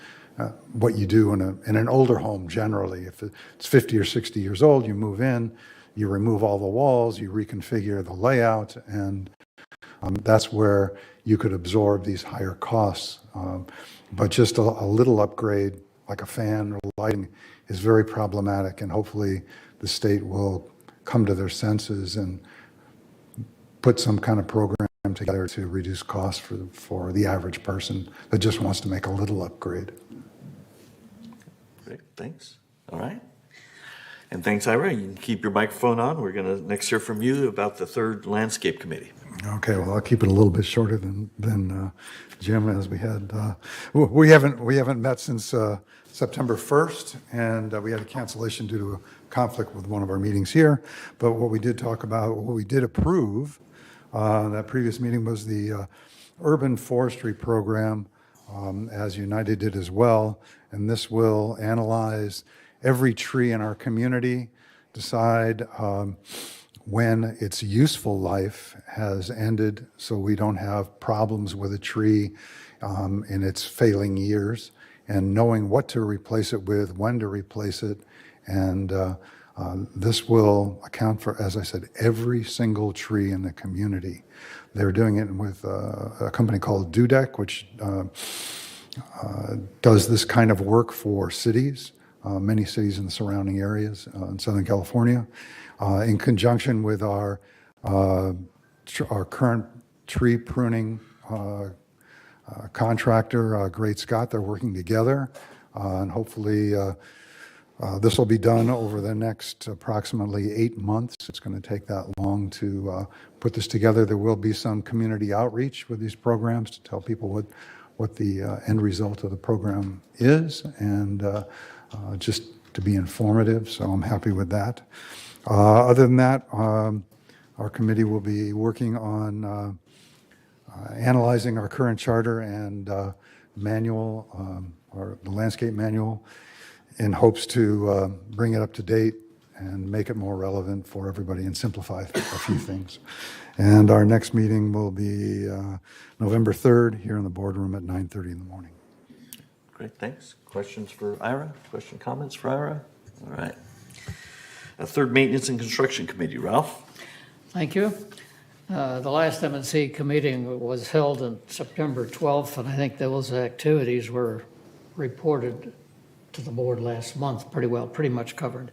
what you do in an older home generally. If it's 50 or 60 years old, you move in, you remove all the walls, you reconfigure the layout, and that's where you could absorb these higher costs. But just a little upgrade, like a fan or lighting, is very problematic, and hopefully the state will come to their senses and put some kind of program together to reduce costs for the average person that just wants to make a little upgrade. Great, thanks. All right. And thanks, Ira. You can keep your microphone on. We're going to next hear from you about the third landscape committee. Okay, well, I'll keep it a little bit shorter than Jim, as we had. We haven't met since September 1st, and we had a cancellation due to a conflict with one of our meetings here. But what we did talk about, what we did approve, that previous meeting was the urban forestry program, as United did as well, and this will analyze every tree in our community, decide when its useful life has ended so we don't have problems with a tree in its failing years, and knowing what to replace it with, when to replace it. And this will account for, as I said, every single tree in the community. They're doing it with a company called Dudek, which does this kind of work for cities. Many cities in the surrounding areas in Southern California, in conjunction with our current tree pruning contractor, Great Scott. They're working together, and hopefully this will be done over the next approximately 8 months. It's going to take that long to put this together. There will be some community outreach with these programs to tell people what the end result of the program is, and just to be informative, so I'm happy with that. Other than that, our committee will be working on analyzing our current charter and manual, or the landscape manual, in hopes to bring it up to date and make it more relevant for everybody and simplify a few things. And our next meeting will be November 3rd here in the boardroom at 9:30 in the morning. Great, thanks. Questions for Ira? Comments for Ira? All right. Third Maintenance and Construction Committee, Ralph? Thank you. The last M&C meeting was held on September 12th, and I think those activities were reported to the board last month pretty much covered.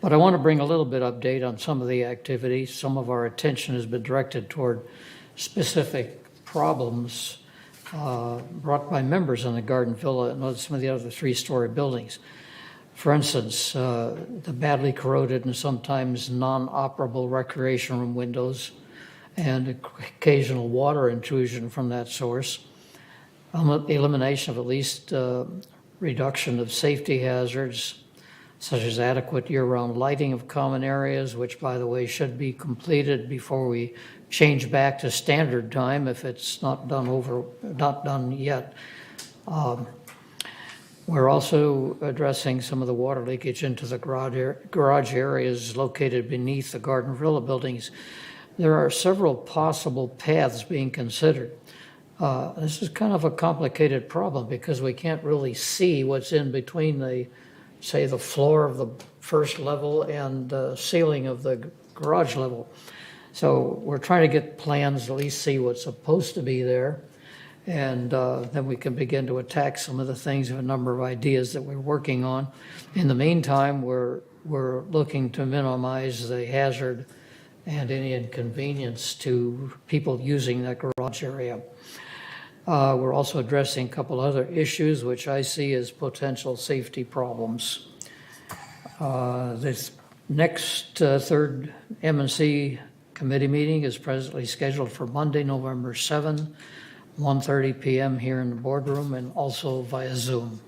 But I want to bring a little bit update on some of the activities. Some of our attention has been directed toward specific problems brought by members in the Garden Villa and some of the other three-story buildings. For instance, the badly corroded and sometimes non-operable recreation room windows and occasional water intrusion from that source, elimination of at least reduction of safety hazards, such as adequate year-round lighting of common areas, which, by the way, should be completed before we change back to standard time if it's not done yet. We're also addressing some of the water leakage into the garage areas located beneath the Garden Villa buildings. There are several possible paths being considered. This is kind of a complicated problem because we can't really see what's in between the floor of the first level and the ceiling of the garage level. So we're trying to get plans, at least see what's supposed to be there. And then we can begin to attack some of the things, a number of ideas that we're working on. In the meantime, we're looking to minimize the hazard and any inconvenience to people using that garage area. We're also addressing a couple other issues which I see as potential safety problems. This next third M&C committee meeting is presently scheduled for Monday, November 7, 1:30 p.m. here in the boardroom and also via Zoom.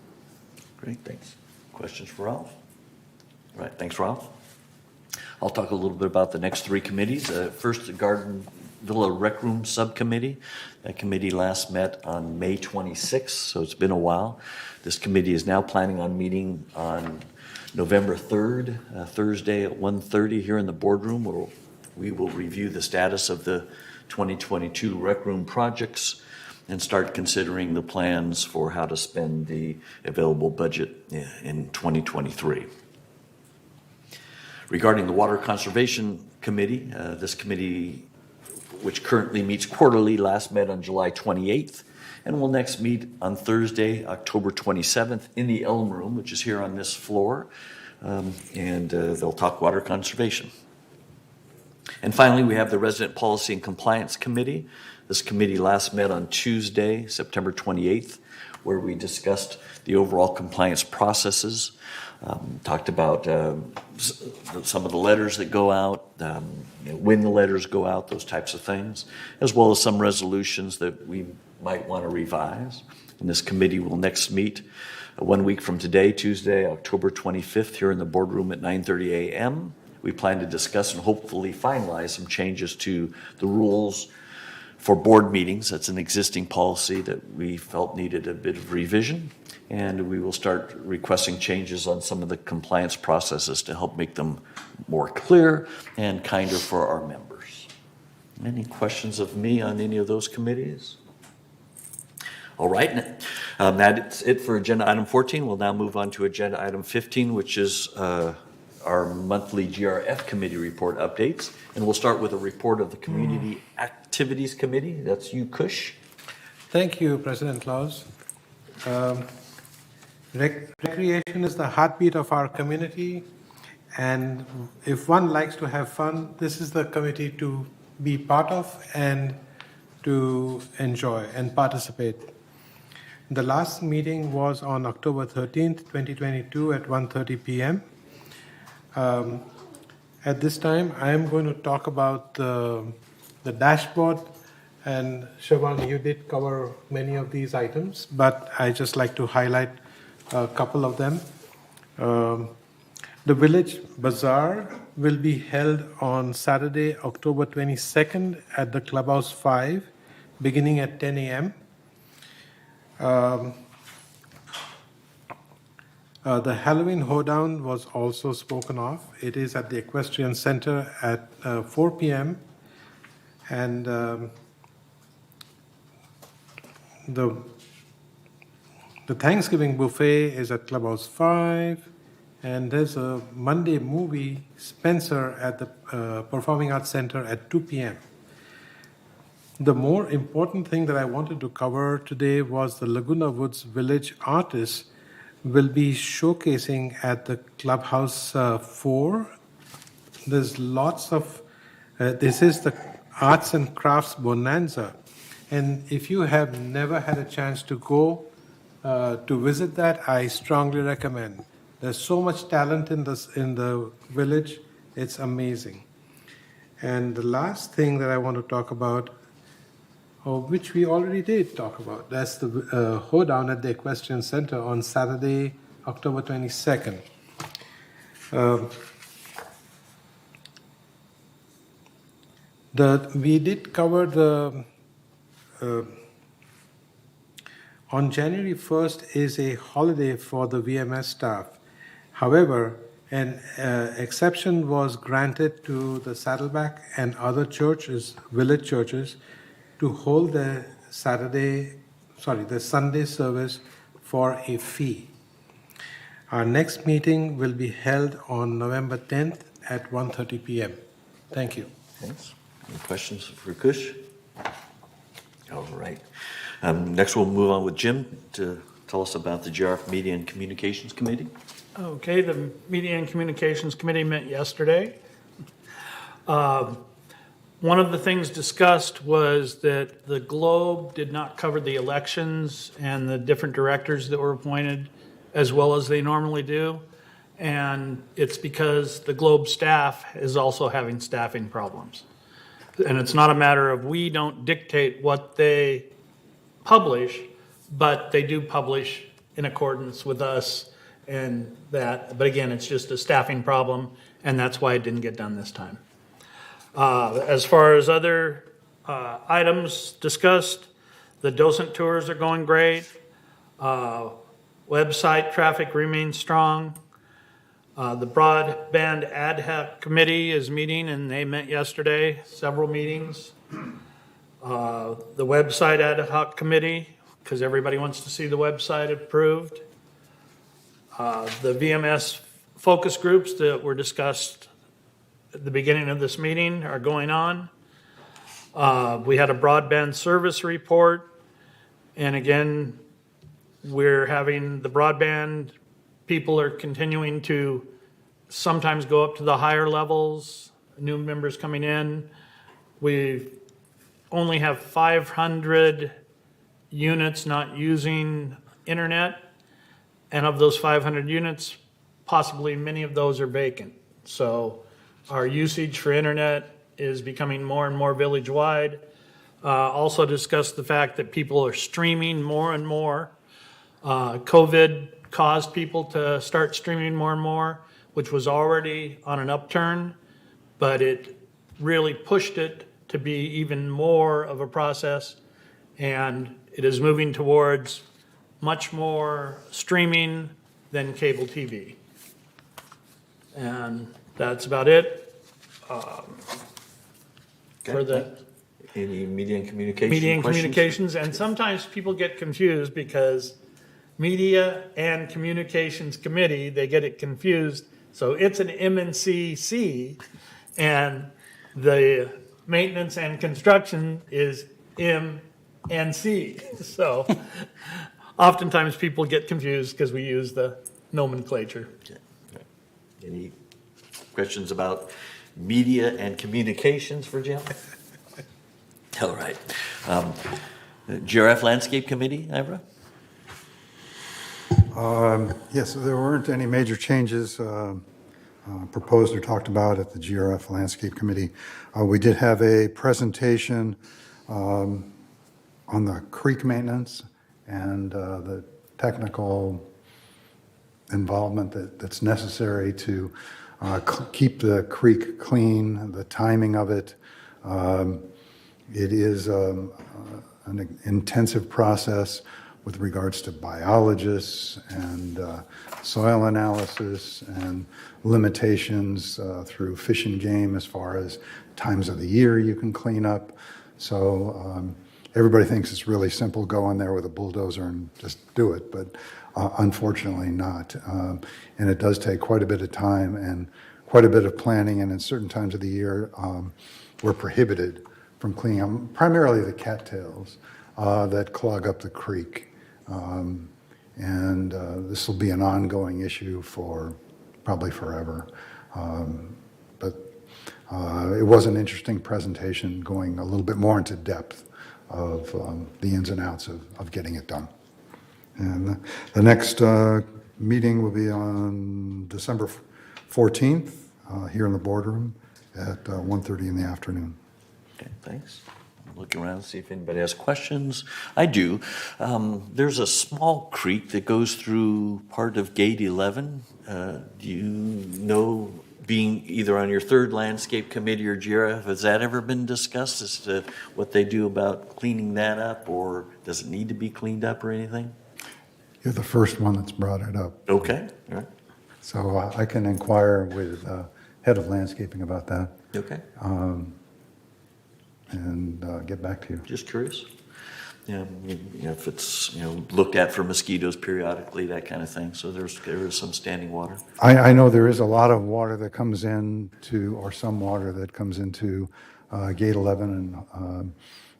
Great, thanks. Questions for Ralph? All right, thanks, Ralph. I'll talk a little bit about the next three committees. First, the Garden Villa Rec Room Subcommittee. That committee last met on May 26th, so it's been a while. This committee is now planning on meeting on November 3rd, Thursday at 1:30 here in the boardroom, where we will review the status of the 2022 rec room projects and start considering the plans for how to spend the available budget in 2023. Regarding the Water Conservation Committee, this committee, which currently meets quarterly, last met on July 28th and will next meet on Thursday, October 27th in the Elm Room, which is here on this floor, and they'll talk water conservation. And finally, we have the Resident Policy and Compliance Committee. This committee last met on Tuesday, September 28th, where we discussed the overall compliance processes, talked about some of the letters that go out, when the letters go out, those types of things, as well as some resolutions that we might want to revise. And this committee will next meet 1 week from today, Tuesday, October 25th, here in the boardroom at 9:30 a.m. We plan to discuss and hopefully finalize some changes to the rules for board meetings. That's an existing policy that we felt needed a bit of revision, and we will start requesting changes on some of the compliance processes to help make them more clear and kinder for our members. Any questions of me on any of those committees? All right, that's it for agenda item 14. We'll now move on to agenda item 15, which is our monthly GRF committee report updates. And we'll start with a report of the Community Activities Committee. That's you, Kush. Thank you, President Claus. Recreation is the heartbeat of our community, and if one likes to have fun, this is the committee to be part of and to enjoy and participate. The last meeting was on October 13th, 2022 at 1:30 p.m. At this time, I am going to talk about the dashboard, and Siobhan, you did cover many of these items, but I just like to highlight a couple of them. The Village Bazaar will be held on Saturday, October 22nd at the Clubhouse 5, beginning at 10 a.m. The Halloween hoedown was also spoken of. It is at the Equestrian Center at 4 p.m. And the Thanksgiving buffet is at Clubhouse 5. And there's a Monday movie, Spencer, at the Performing Arts Center at 2 p.m. The more important thing that I wanted to cover today was the Laguna Woods Village artists will be showcasing at the Clubhouse 4. There's lots of, this is the Arts and Crafts Bonanza. And if you have never had a chance to go to visit that, I strongly recommend. There's so much talent in the village, it's amazing. And the last thing that I want to talk about, which we already did talk about, that's the hoedown at the Equestrian Center on Saturday, October 22nd. We did cover the on January 1st is a holiday for the VMS staff. However, an exception was granted to the Saddleback and other churches, village churches, to hold the Sunday service for a fee. Our next meeting will be held on November 10th at 1:30 p.m. Thank you. Thanks. Any questions for Kush? All right. Next, we'll move on with Jim to tell us about the GRF Media and Communications Committee. Okay, the Media and Communications Committee met yesterday. One of the things discussed was that the Globe did not cover the elections and the different directors that were appointed as well as they normally do. And it's because the Globe staff is also having staffing problems. And it's not a matter of we don't dictate what they publish, but they do publish in accordance with us and that. But again, it's just a staffing problem, and that's why it didn't get done this time. As far as other items discussed, the docent tours are going great. Website traffic remains strong. The Broadband Ad Hoc Committee is meeting, and they met yesterday, several meetings. The Website Ad Hoc Committee, because everybody wants to see the website approved. The VMS focus groups that were discussed at the beginning of this meeting are going on. We had a broadband service report, and again, we're having the broadband people are continuing to sometimes go up to the higher levels, new members coming in. We only have 500 units not using internet, and of those 500 units, possibly many of those are vacant. So our usage for internet is becoming more and more village-wide. Also discussed the fact that people are streaming more and more. COVID caused people to start streaming more and more, which was already on an upturn, but it really pushed it to be even more of a process, and it is moving towards much more streaming than cable TV. And that's about it. For the Any media and communication media and questions? communications, and sometimes people get confused because Media and Communications Committee, they get it confused. So it's an MNCC, and the Maintenance and Construction is MNC. So oftentimes people get confused because we use the nomenclature. Any questions about media and communications for Jim? All right. GRF Landscape Committee, Ira? Yes, there weren't any major changes proposed or talked about at the GRF Landscape Committee. We did have a presentation on the creek maintenance and the technical involvement that's necessary to keep the creek clean, the timing of it. It is an intensive process, with regards to biologists and soil analysis and limitations through Fish and Game as far as times of the year you can clean up. So everybody thinks it's really simple, go in there with a bulldozer and just do it, but unfortunately not. And it does take quite a bit of time and quite a bit of planning, and in certain times of the year, we're prohibited from cleaning up primarily the cattails that clog up the creek. And this will be an ongoing issue for probably forever. But it was an interesting presentation going a little bit more into depth of the ins and outs of getting it done. And the next meeting will be on December 14th here in the boardroom at 1:30 in the afternoon. Okay, thanks. Look around, see if anybody has questions. I do. There's a small creek that goes through part of Gate 11. Do you know, being either on your third landscape committee or GRF, has that ever been discussed as to what they do about cleaning that up, or does it need to be cleaned up or anything? You're the first one that's brought it up. Okay, all right. So I can inquire with head of landscaping about that. Okay. And get back to you. Just curious. Yeah, if it's, looked at for mosquitoes periodically, that kind of thing. So there is some standing water. I know there is a lot of water that comes into, or some water that comes into Gate 11, and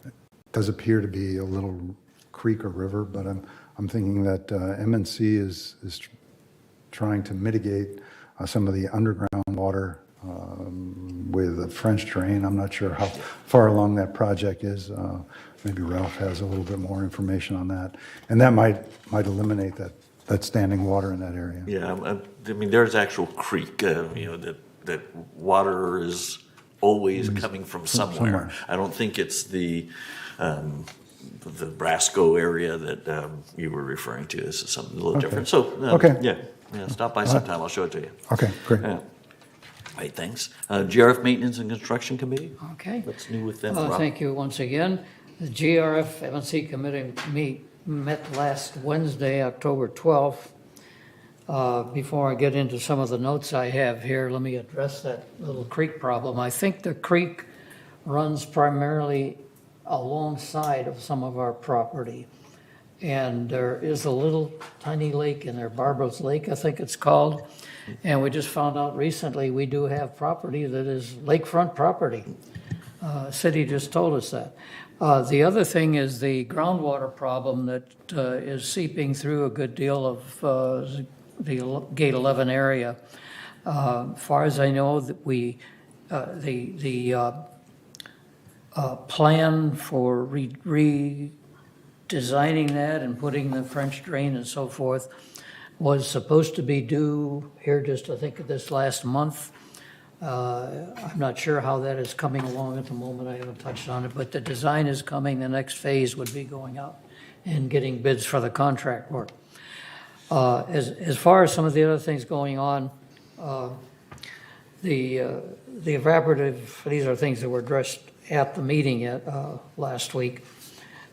it does appear to be a little creek or river, but I'm thinking that MNC is trying to mitigate some of the underground water with a French drain. I'm not sure how far along that project is. Maybe Ralph has a little bit more information on that. And that might eliminate that standing water in that area. Yeah, I mean, there's actual creek, that water is always coming from somewhere. I don't think it's the Brasco area that you were referring to. This is something a little different. So, yeah, stop by sometime. I'll show it to you. Okay, great. Right, thanks. GRF Maintenance and Construction Committee? Okay. What's new with them? Rob? Thank you once again. The GRF M&C Committee met last Wednesday, October 12th. Before I get into some of the notes I have here, let me address that little creek problem. I think the creek runs primarily alongside of some of our property. And there is a little tiny lake in there, Barbara's Lake, I think it's called. And we just found out recently we do have property that is lakefront property. City just told us that. The other thing is the groundwater problem that is seeping through a good deal of the Gate 11 area. Far as I know, that the plan for redesigning that and putting the French drain and so forth was supposed to be due here just, I think, this last month. I'm not sure how that is coming along at the moment. I haven't touched on it, but the design is coming. The next phase would be going out and getting bids for the contract work. As far as some of the other things going on, the evaporative, these are things that were addressed at the meeting last week.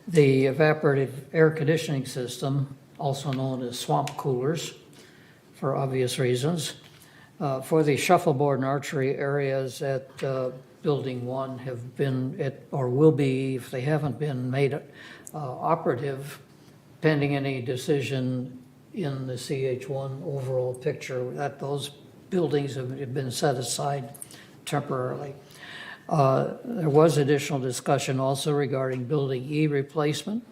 The evaporative air conditioning system, also known as swamp coolers, for obvious reasons, for the shuffleboard and archery areas at Building 1 have been, or will be, if they haven't been made operative, pending any decision in the CH1 overall picture, that those buildings have been set aside temporarily. There was additional discussion also regarding Building E replacement,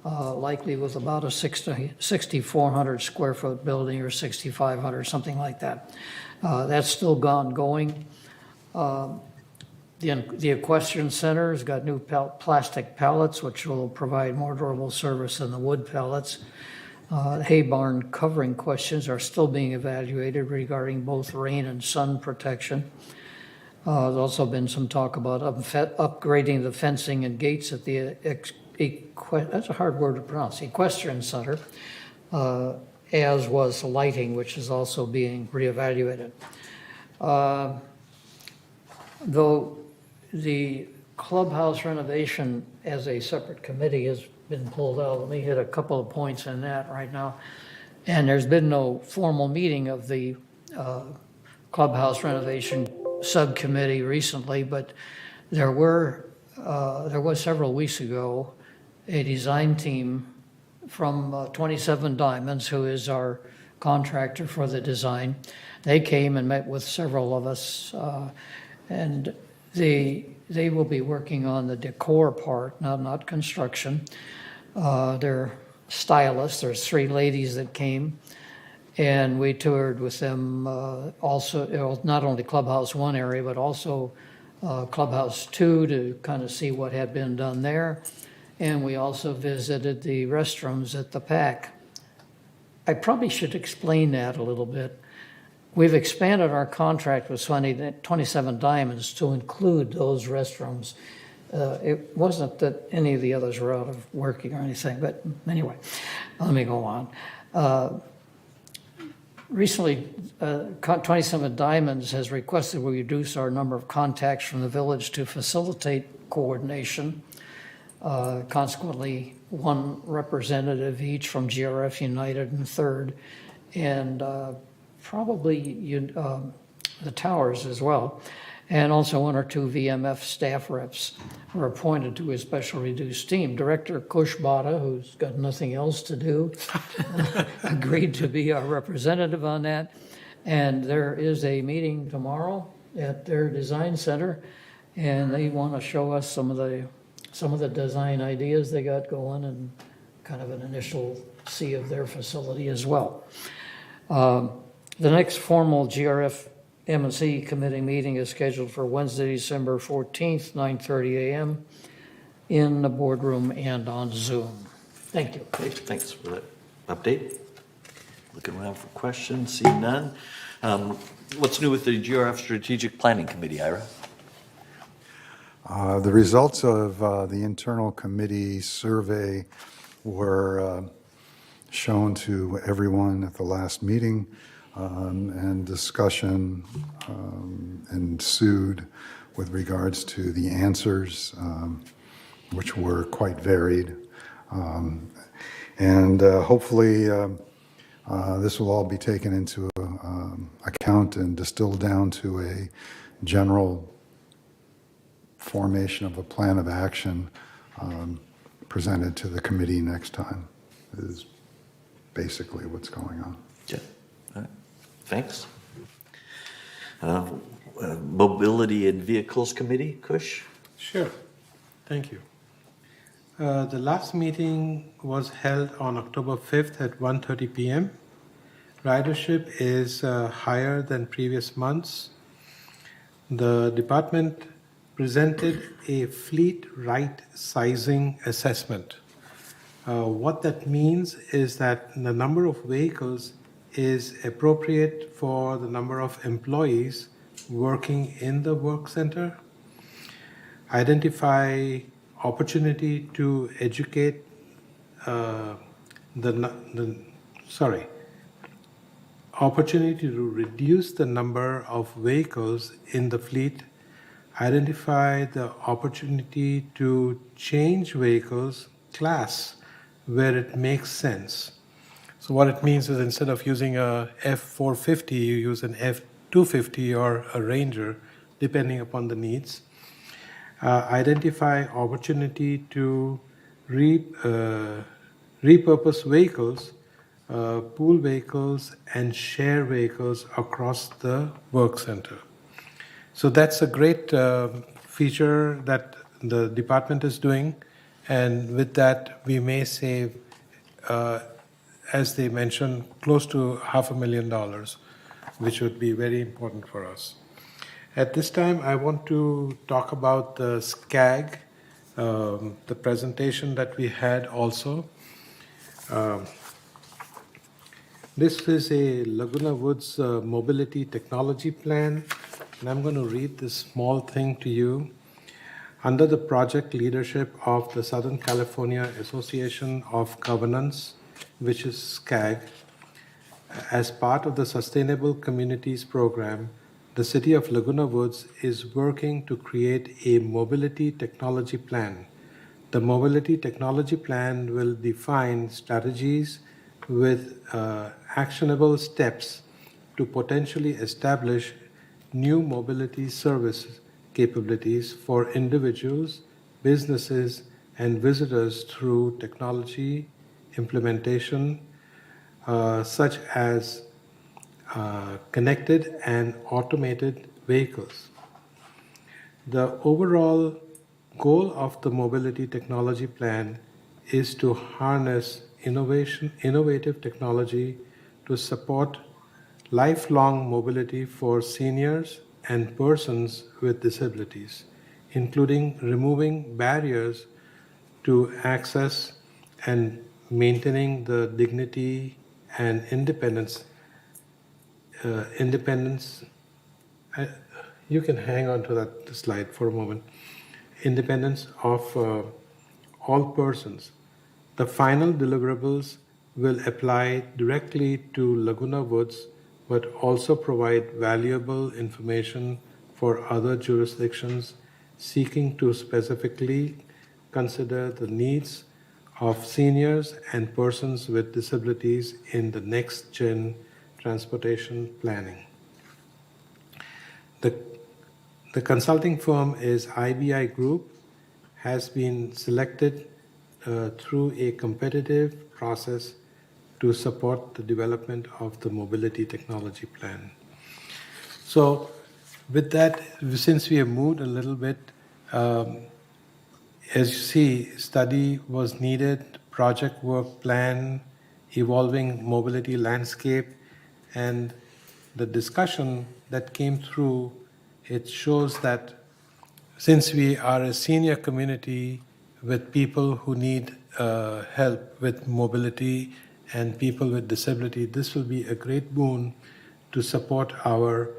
likely with about a 6,400 square foot building or 6,500, something like that. That's still ongoing. The Equestrian Center has got new plastic pallets, which will provide more durable service than the wood pallets. Hay barn covering questions are still being evaluated regarding both rain and sun protection. There's also been some talk about upgrading the fencing and gates at the that's a hard word to pronounce, Equestrian Center, as was lighting, which is also being reevaluated. Though the clubhouse renovation as a separate committee has been pulled out. Let me hit a couple of points in that right now. And there's been no formal meeting of the clubhouse renovation subcommittee recently, but there was several weeks ago a design team from 27 Diamonds, who is our contractor for the design. They came and met with several of us, and they will be working on the decor part, not construction. They're stylists. There's 3 ladies that came, and we toured with them also, not only Clubhouse 1 area, but also Clubhouse 2 to kind of see what had been done there. And we also visited the restrooms at the PAC. I probably should explain that a little bit. We've expanded our contract with 27 Diamonds to include those restrooms. It wasn't that any of the others were out of working or anything, but anyway, let me go on. Recently, 27 Diamonds has requested we reduce our number of contacts from the village to facilitate coordination. Consequently, 1 representative each from GRF United and Third, and probably the towers as well, and also 1 or 2 VMF staff reps were appointed to a special reduced team. Director Kush Bada, who's got nothing else to do, agreed to be our representative on that. And there is a meeting tomorrow at their design center, and they want to show us some of the design ideas they got going and kind of an initial see of their facility as well. The next formal GRF M&C committee meeting is scheduled for Wednesday, December 14th, 9:30 a.m. in the boardroom and on Zoom. Thank you. Okay, thanks for that update. Looking around for questions, seeing none. What's new with the GRF Strategic Planning Committee, Ira? The results of the internal committee survey were shown to everyone at the last meeting, and discussion ensued with regards to the answers, which were quite varied. And hopefully this will all be taken into account and distilled down to a general formation of a plan of action presented to the committee next time, is basically what's going on. Yeah. All right. Thanks. Mobility and Vehicles Committee, Kush? Sure. Thank you. The last meeting was held on October 5th at 1:30 p.m. Ridership is higher than previous months. The department presented a fleet right sizing assessment. What that means is that the number of vehicles is appropriate for the number of employees working in the work center. Identify opportunity to educate opportunity to reduce the number of vehicles in the fleet. Identify the opportunity to change vehicles class where it makes sense. So what it means is instead of using a F450, you use an F250 or a Ranger, depending upon the needs. Identify opportunity to repurpose vehicles, pool vehicles, and share vehicles across the work center. So that's a great feature that the department is doing, and with that we may save, as they mentioned, close to $500,000, which would be very important for us. At this time, I want to talk about the SCAG, the presentation that we had also. This is a Laguna Woods mobility technology plan, and I'm going to read this small thing to you. Under the project leadership of the Southern California Association of Governance, which is SCAG, as part of the Sustainable Communities Program, the City of Laguna Woods is working to create a mobility technology plan The mobility technology plan will define strategies with actionable steps to potentially establish new mobility service capabilities for individuals, businesses, and visitors through technology implementation, such as connected and automated vehicles. The overall goal of the mobility technology plan is to harness innovative technology to support lifelong mobility for seniors and persons with disabilities, including removing barriers to access and maintaining the dignity and independence. You can hang on to that slide for a moment. Independence of all persons. The final deliverables will apply directly to Laguna Woods, but also provide valuable information for other jurisdictions seeking to specifically consider the needs of seniors and persons with disabilities in the next-gen transportation planning. The consulting firm is IBI Group, has been selected through a competitive process to support the development of the mobility technology plan. So with that, since we have moved a little bit, as you see, study was needed, project work plan, evolving mobility landscape, and the discussion that came through, it shows that since we are a senior community with people who need help with mobility and people with disability, this will be a great boon to support our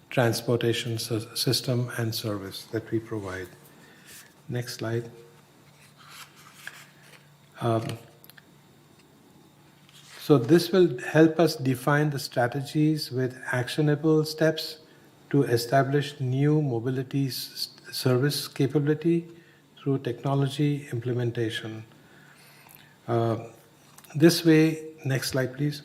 transportation system and service that we provide. Next slide. So this will help us define the strategies with actionable steps to establish new mobility service capability through technology implementation. This way, next slide please.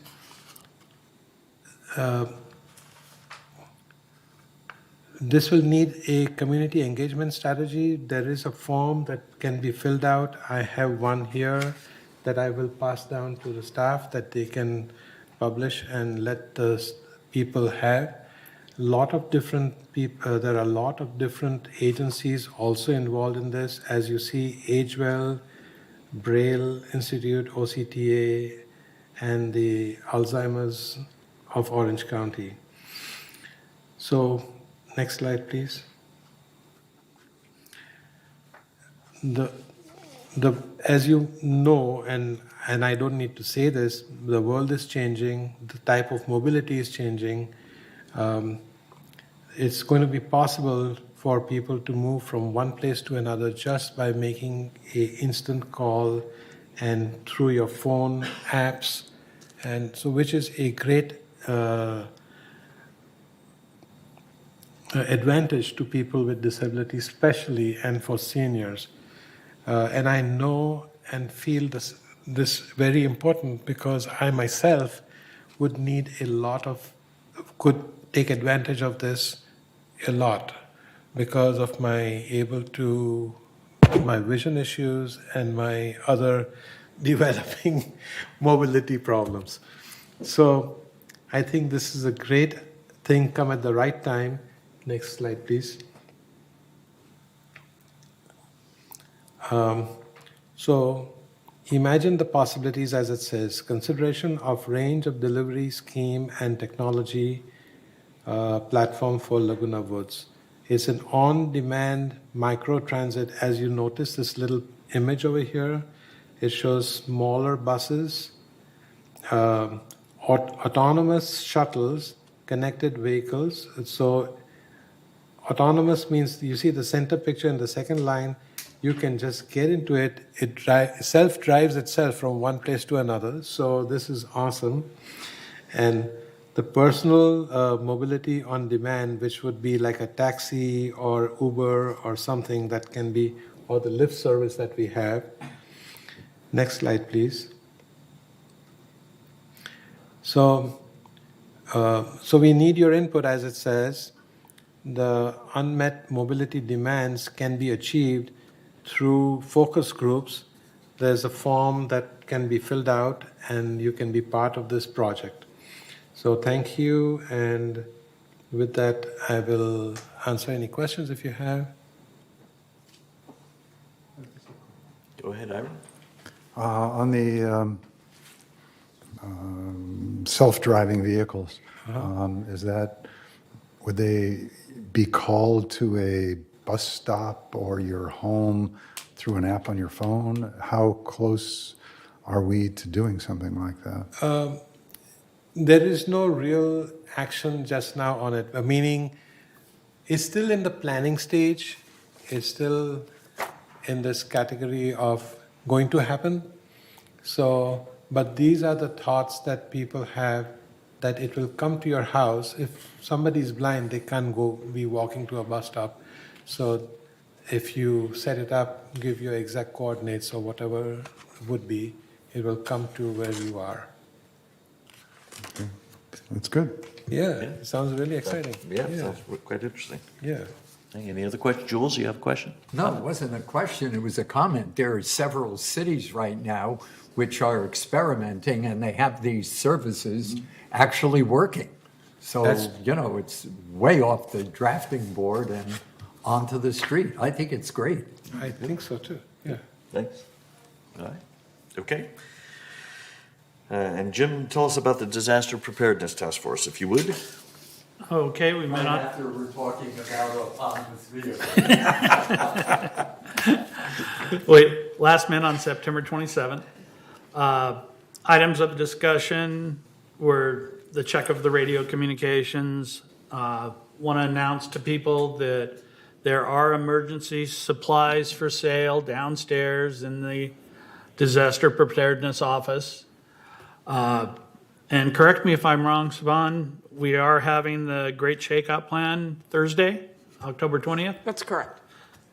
This will need a community engagement strategy. There is a form that can be filled out. I have one here that I will pass down to the staff that they can publish and let the people have. Lot of different people, there are a lot of different agencies also involved in this. As you see, AgeWell, Braille Institute, OCTA, and the Alzheimer's of Orange County. So, next slide, please. As you know, and I don't need to say this, the world is changing, the type of mobility is changing. It's going to be possible for people to move from one place to another just by making an instant call and through your phone apps, and so which is a great advantage to people with disabilities, especially and for seniors. And I know and feel this very important because I myself would need could take advantage of this a lot because of my vision issues and my other developing mobility problems. So I think this is a great thing come at the right time. Next slide, please. So imagine the possibilities as it says, consideration of range of delivery scheme and technology platform for Laguna Woods. It's an on-demand micro-transit. As you notice this little image over here, it shows smaller buses, autonomous shuttles, connected vehicles. So autonomous means you see the center picture in the second line, you can just get into it. It self-drives itself from one place to another. So this is awesome. And the personal mobility on demand, which would be like a taxi or Uber or something that can be or the lift service that we have. Next slide, please. So we need your input, as it says. The unmet mobility demands can be achieved through focus groups. There's a form that can be filled out, and you can be part of this project. So thank you, and with that, I will answer any questions if you have. Go ahead, Ira. On the self-driving vehicles, would they be called to a bus stop or your home through an app on your phone? How close are we to doing something like that? There is no real action just now on it, meaning it's still in the planning stage. It's still in this category of going to happen. So, but these are the thoughts that people have, that it will come to your house. If somebody is blind, they can't be walking to a bus stop. So if you set it up, give your exact coordinates or whatever it would be, it will come to where you are. Okay. That's good. Yeah, it sounds really exciting. Yeah, sounds quite interesting. Yeah. Any other questions? Jules, you have a question? No, it wasn't a question, it was a comment. There are several cities right now which are experimenting, and they have these services actually working. So, it's way off the drafting board and onto the street. I think it's great. I think so too, yeah. Thanks. All right. Okay. And Jim, tell us about the Disaster Preparedness Task Force, if you would. Okay, we met on. After we're talking about autonomous vehicles. Wait, last met on September 27th. Items of discussion were the check of the radio communications. Want to announce to people that there are emergency supplies for sale downstairs in the Disaster Preparedness Office. And correct me if I'm wrong, Siobhan, we are having the Great Shakeout Plan Thursday, October 20th? That's correct.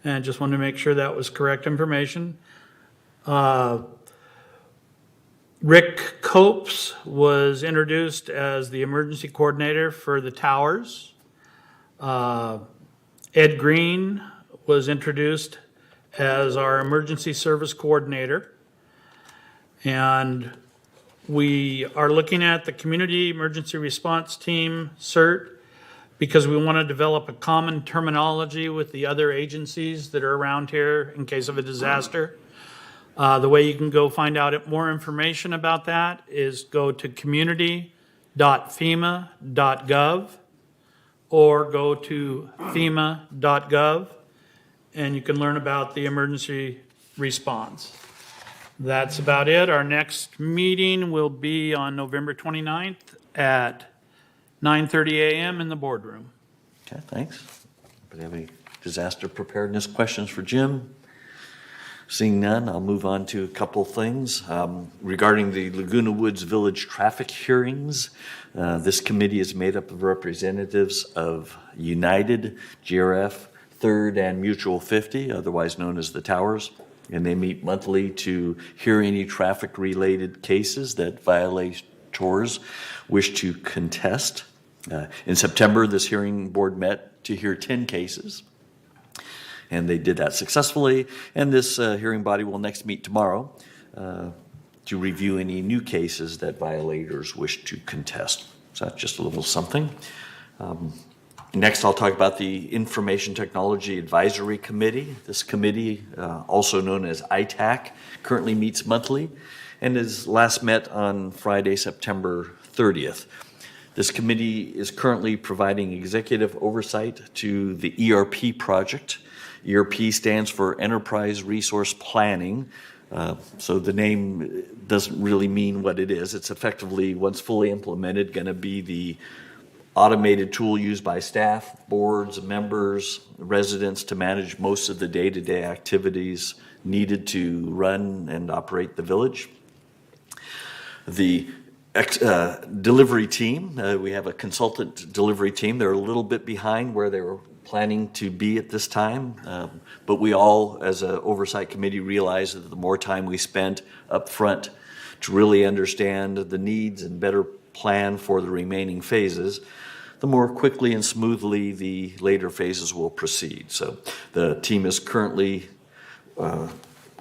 And just wanted to make sure that was correct information. Rick Copes was introduced as the emergency coordinator for the towers. Ed Green was introduced as our emergency service coordinator. And we are looking at the Community Emergency Response Team CERT because we want to develop a common terminology with the other agencies that are around here in case of a disaster. The way you can go find out more information about that is go to community.fema.gov or go to fema.gov, and you can learn about the emergency response. That's about it. Our next meeting will be on November 29th at 9:30 a.m. in the boardroom. Okay, thanks. Anybody have any disaster preparedness questions for Jim? Seeing none, I'll move on to a couple things. Regarding the Laguna Woods Village traffic hearings, this committee is made up of representatives of United, GRF, Third, and Mutual 50, otherwise known as the Towers. And they meet monthly to hear any traffic-related cases that violators wish to contest. In September, this hearing board met to hear 10 cases, and they did that successfully. And this hearing body will next meet tomorrow to review any new cases that violators wish to contest. So that's just a little something. Next, I'll talk about the Information Technology Advisory Committee. This committee, also known as ITAC, currently meets monthly and is last met on Friday, September 30th. This committee is currently providing executive oversight to the ERP project. ERP stands for Enterprise Resource Planning. So the name doesn't really mean what it is. It's effectively, once fully implemented, going to be the automated tool used by staff, boards, members, residents to manage most of the day-to-day activities needed to run and operate the village. The delivery team, we have a consultant delivery team. They're a little bit behind where they were planning to be at this time, but we all, as an oversight committee, realize that the more time we spent up front to really understand the needs and better plan for the remaining phases, the more quickly and smoothly the later phases will proceed. So the team is currently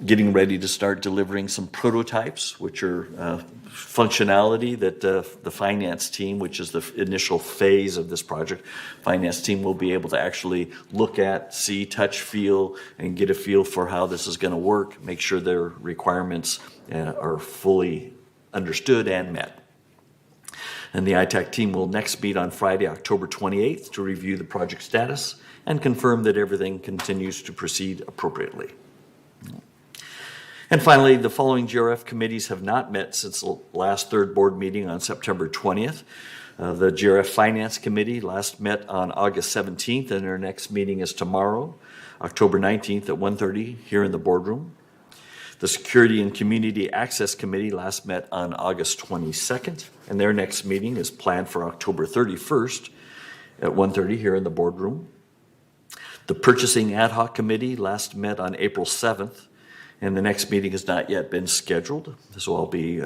getting ready to start delivering some prototypes, which are functionality that the finance team, which is the initial phase of this project, finance team will be able to actually look at, see, touch, feel, and get a feel for how this is going to work, make sure their requirements are fully understood and met. And the ITAC team will next meet on Friday, October 28th, to review the project status and confirm that everything continues to proceed appropriately. And finally, the following GRF committees have not met since the last third board meeting on September 20th. The GRF Finance Committee last met on August 17th, and their next meeting is tomorrow, October 19th at 1:30 here in the boardroom. The Security and Community Access Committee last met on August 22nd, and their next meeting is planned for October 31st at 1:30 here in the boardroom. The Purchasing Ad Hoc Committee last met on April 7th, and the next meeting has not yet been scheduled. So I'll be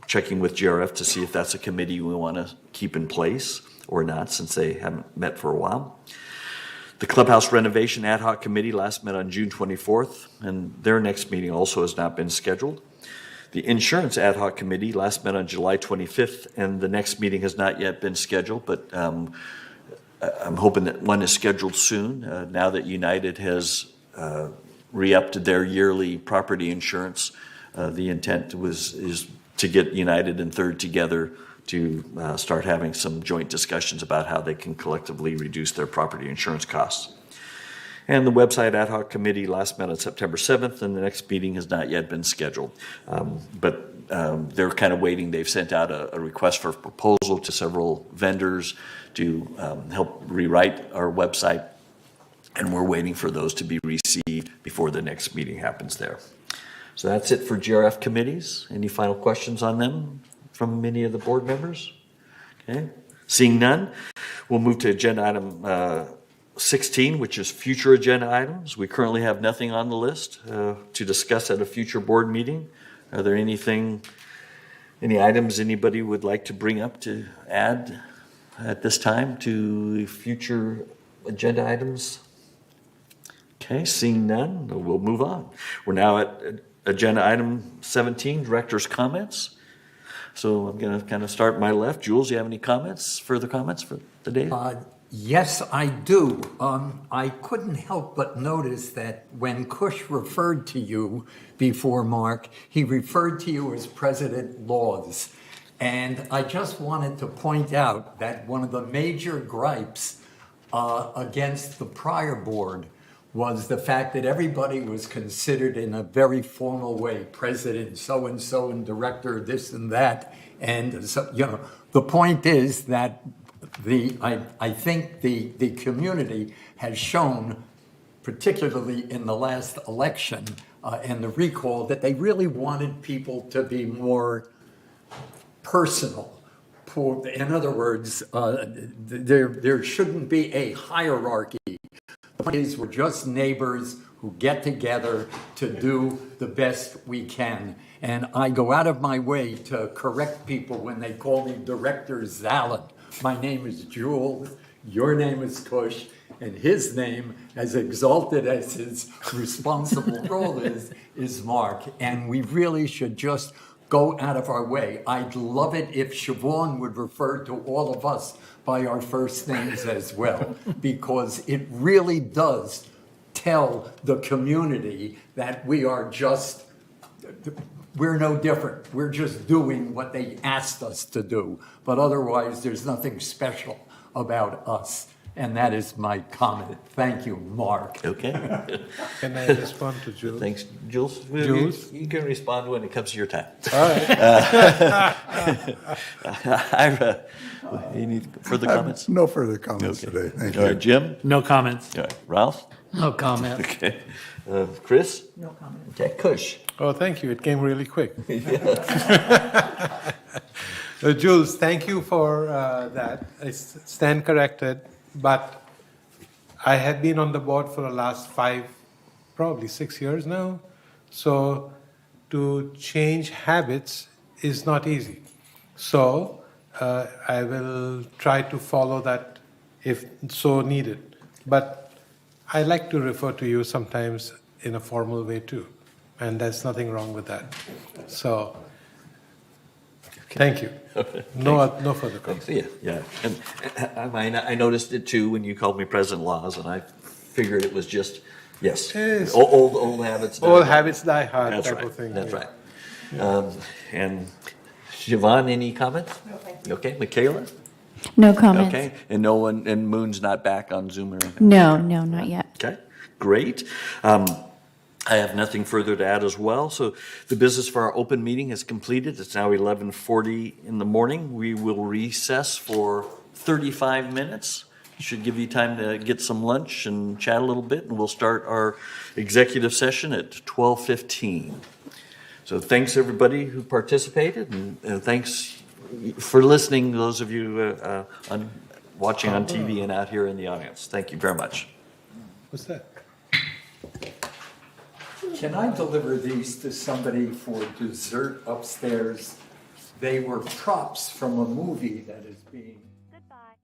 checking with GRF to see if that's a committee we want to keep in place or not, since they haven't met for a while. The Clubhouse Renovation Ad Hoc Committee last met on June 24th, and their next meeting also has not been scheduled. The Insurance Ad Hoc Committee last met on July 25th, and the next meeting has not yet been scheduled, but I'm hoping that one is scheduled soon, now that United has re-upped their yearly property insurance. The intent is to get United and Third together to start having some joint discussions about how they can collectively reduce their property insurance costs. And the Website Ad Hoc Committee last met on September 7th, and the next meeting has not yet been scheduled. But they're kind of waiting. They've sent out a request for proposal to several vendors to help rewrite our website, and we're waiting for those to be received before the next meeting happens there. So that's it for GRF committees. Any final questions on them from any of the board members? Okay, seeing none, we'll move to agenda item 16, which is future agenda items. We currently have nothing on the list to discuss at a future board meeting. Are there any items anybody would like to bring up to add at this time to future agenda items? Okay, seeing none, we'll move on. We're now at agenda item 17, director's comments. So I'm going to kind of start on my left. Jules, you have any comments, further comments for the day? Yes, I do. I couldn't help but notice that when Kush referred to you before, Mark, he referred to you as President Laws. And I just wanted to point out that one of the major gripes against the prior board was the fact that everybody was considered in a very formal way, President so-and-so and Director this and that. And so, the point is that I think the community has shown, particularly in the last election and the recall, that they really wanted people to be more personal. In other words, there shouldn't be a hierarchy. We're just neighbors who get together to do the best we can. And I go out of my way to correct people when they call me Director Zalin. My name is Jules, your name is Kush, and his name, as exalted as his responsible role is Mark. And we really should just go out of our way. I'd love it if Siobhan would refer to all of us by our first names as well, because it really does tell the community that we're no different. We're just doing what they asked us to do. But otherwise, there's nothing special about us. And that is my comment. Thank you, Mark. Okay. Can I respond to Jules? Thanks, Jules. Jules? You can respond when it comes to your time. All right. Ira, any further comments? No further comments today. Thank you. All right, Jim? No comments. All right, Ralph? No comment. Okay. Chris? No comment. Okay, Kush? Oh, thank you. It came really quick. Jules, thank you for that. I stand corrected. But I have been on the board for the last 5, probably 6 years now. So to change habits is not easy. So I will try to follow that if so needed. But I like to refer to you sometimes in a formal way too. And there's nothing wrong with that. So, thank you. No further comments. Yeah. And I noticed it too when you called me President Laws, and I figured it was just, yes, Yes. old habits. Old habits die hard That's type right. of thing. That's yeah. right. And Siobhan, any comments? No, thank you. Okay, Michaela? No comments. Okay, and no one, and Moon's not back on Zoom or anything? No, not yet. Okay, great. I have nothing further to add as well. So the business for our open meeting is completed. It's now 11:40 in the morning. We will recess for 35 minutes. Should give you time to get some lunch and chat a little bit, and we'll start our executive session at 12:15. So thanks everybody who participated, and thanks for listening, those of you watching on TV and out here in the audience. Thank you very much. What's that? Can I deliver these to somebody for dessert upstairs? They were props from a movie that is being... Goodbye.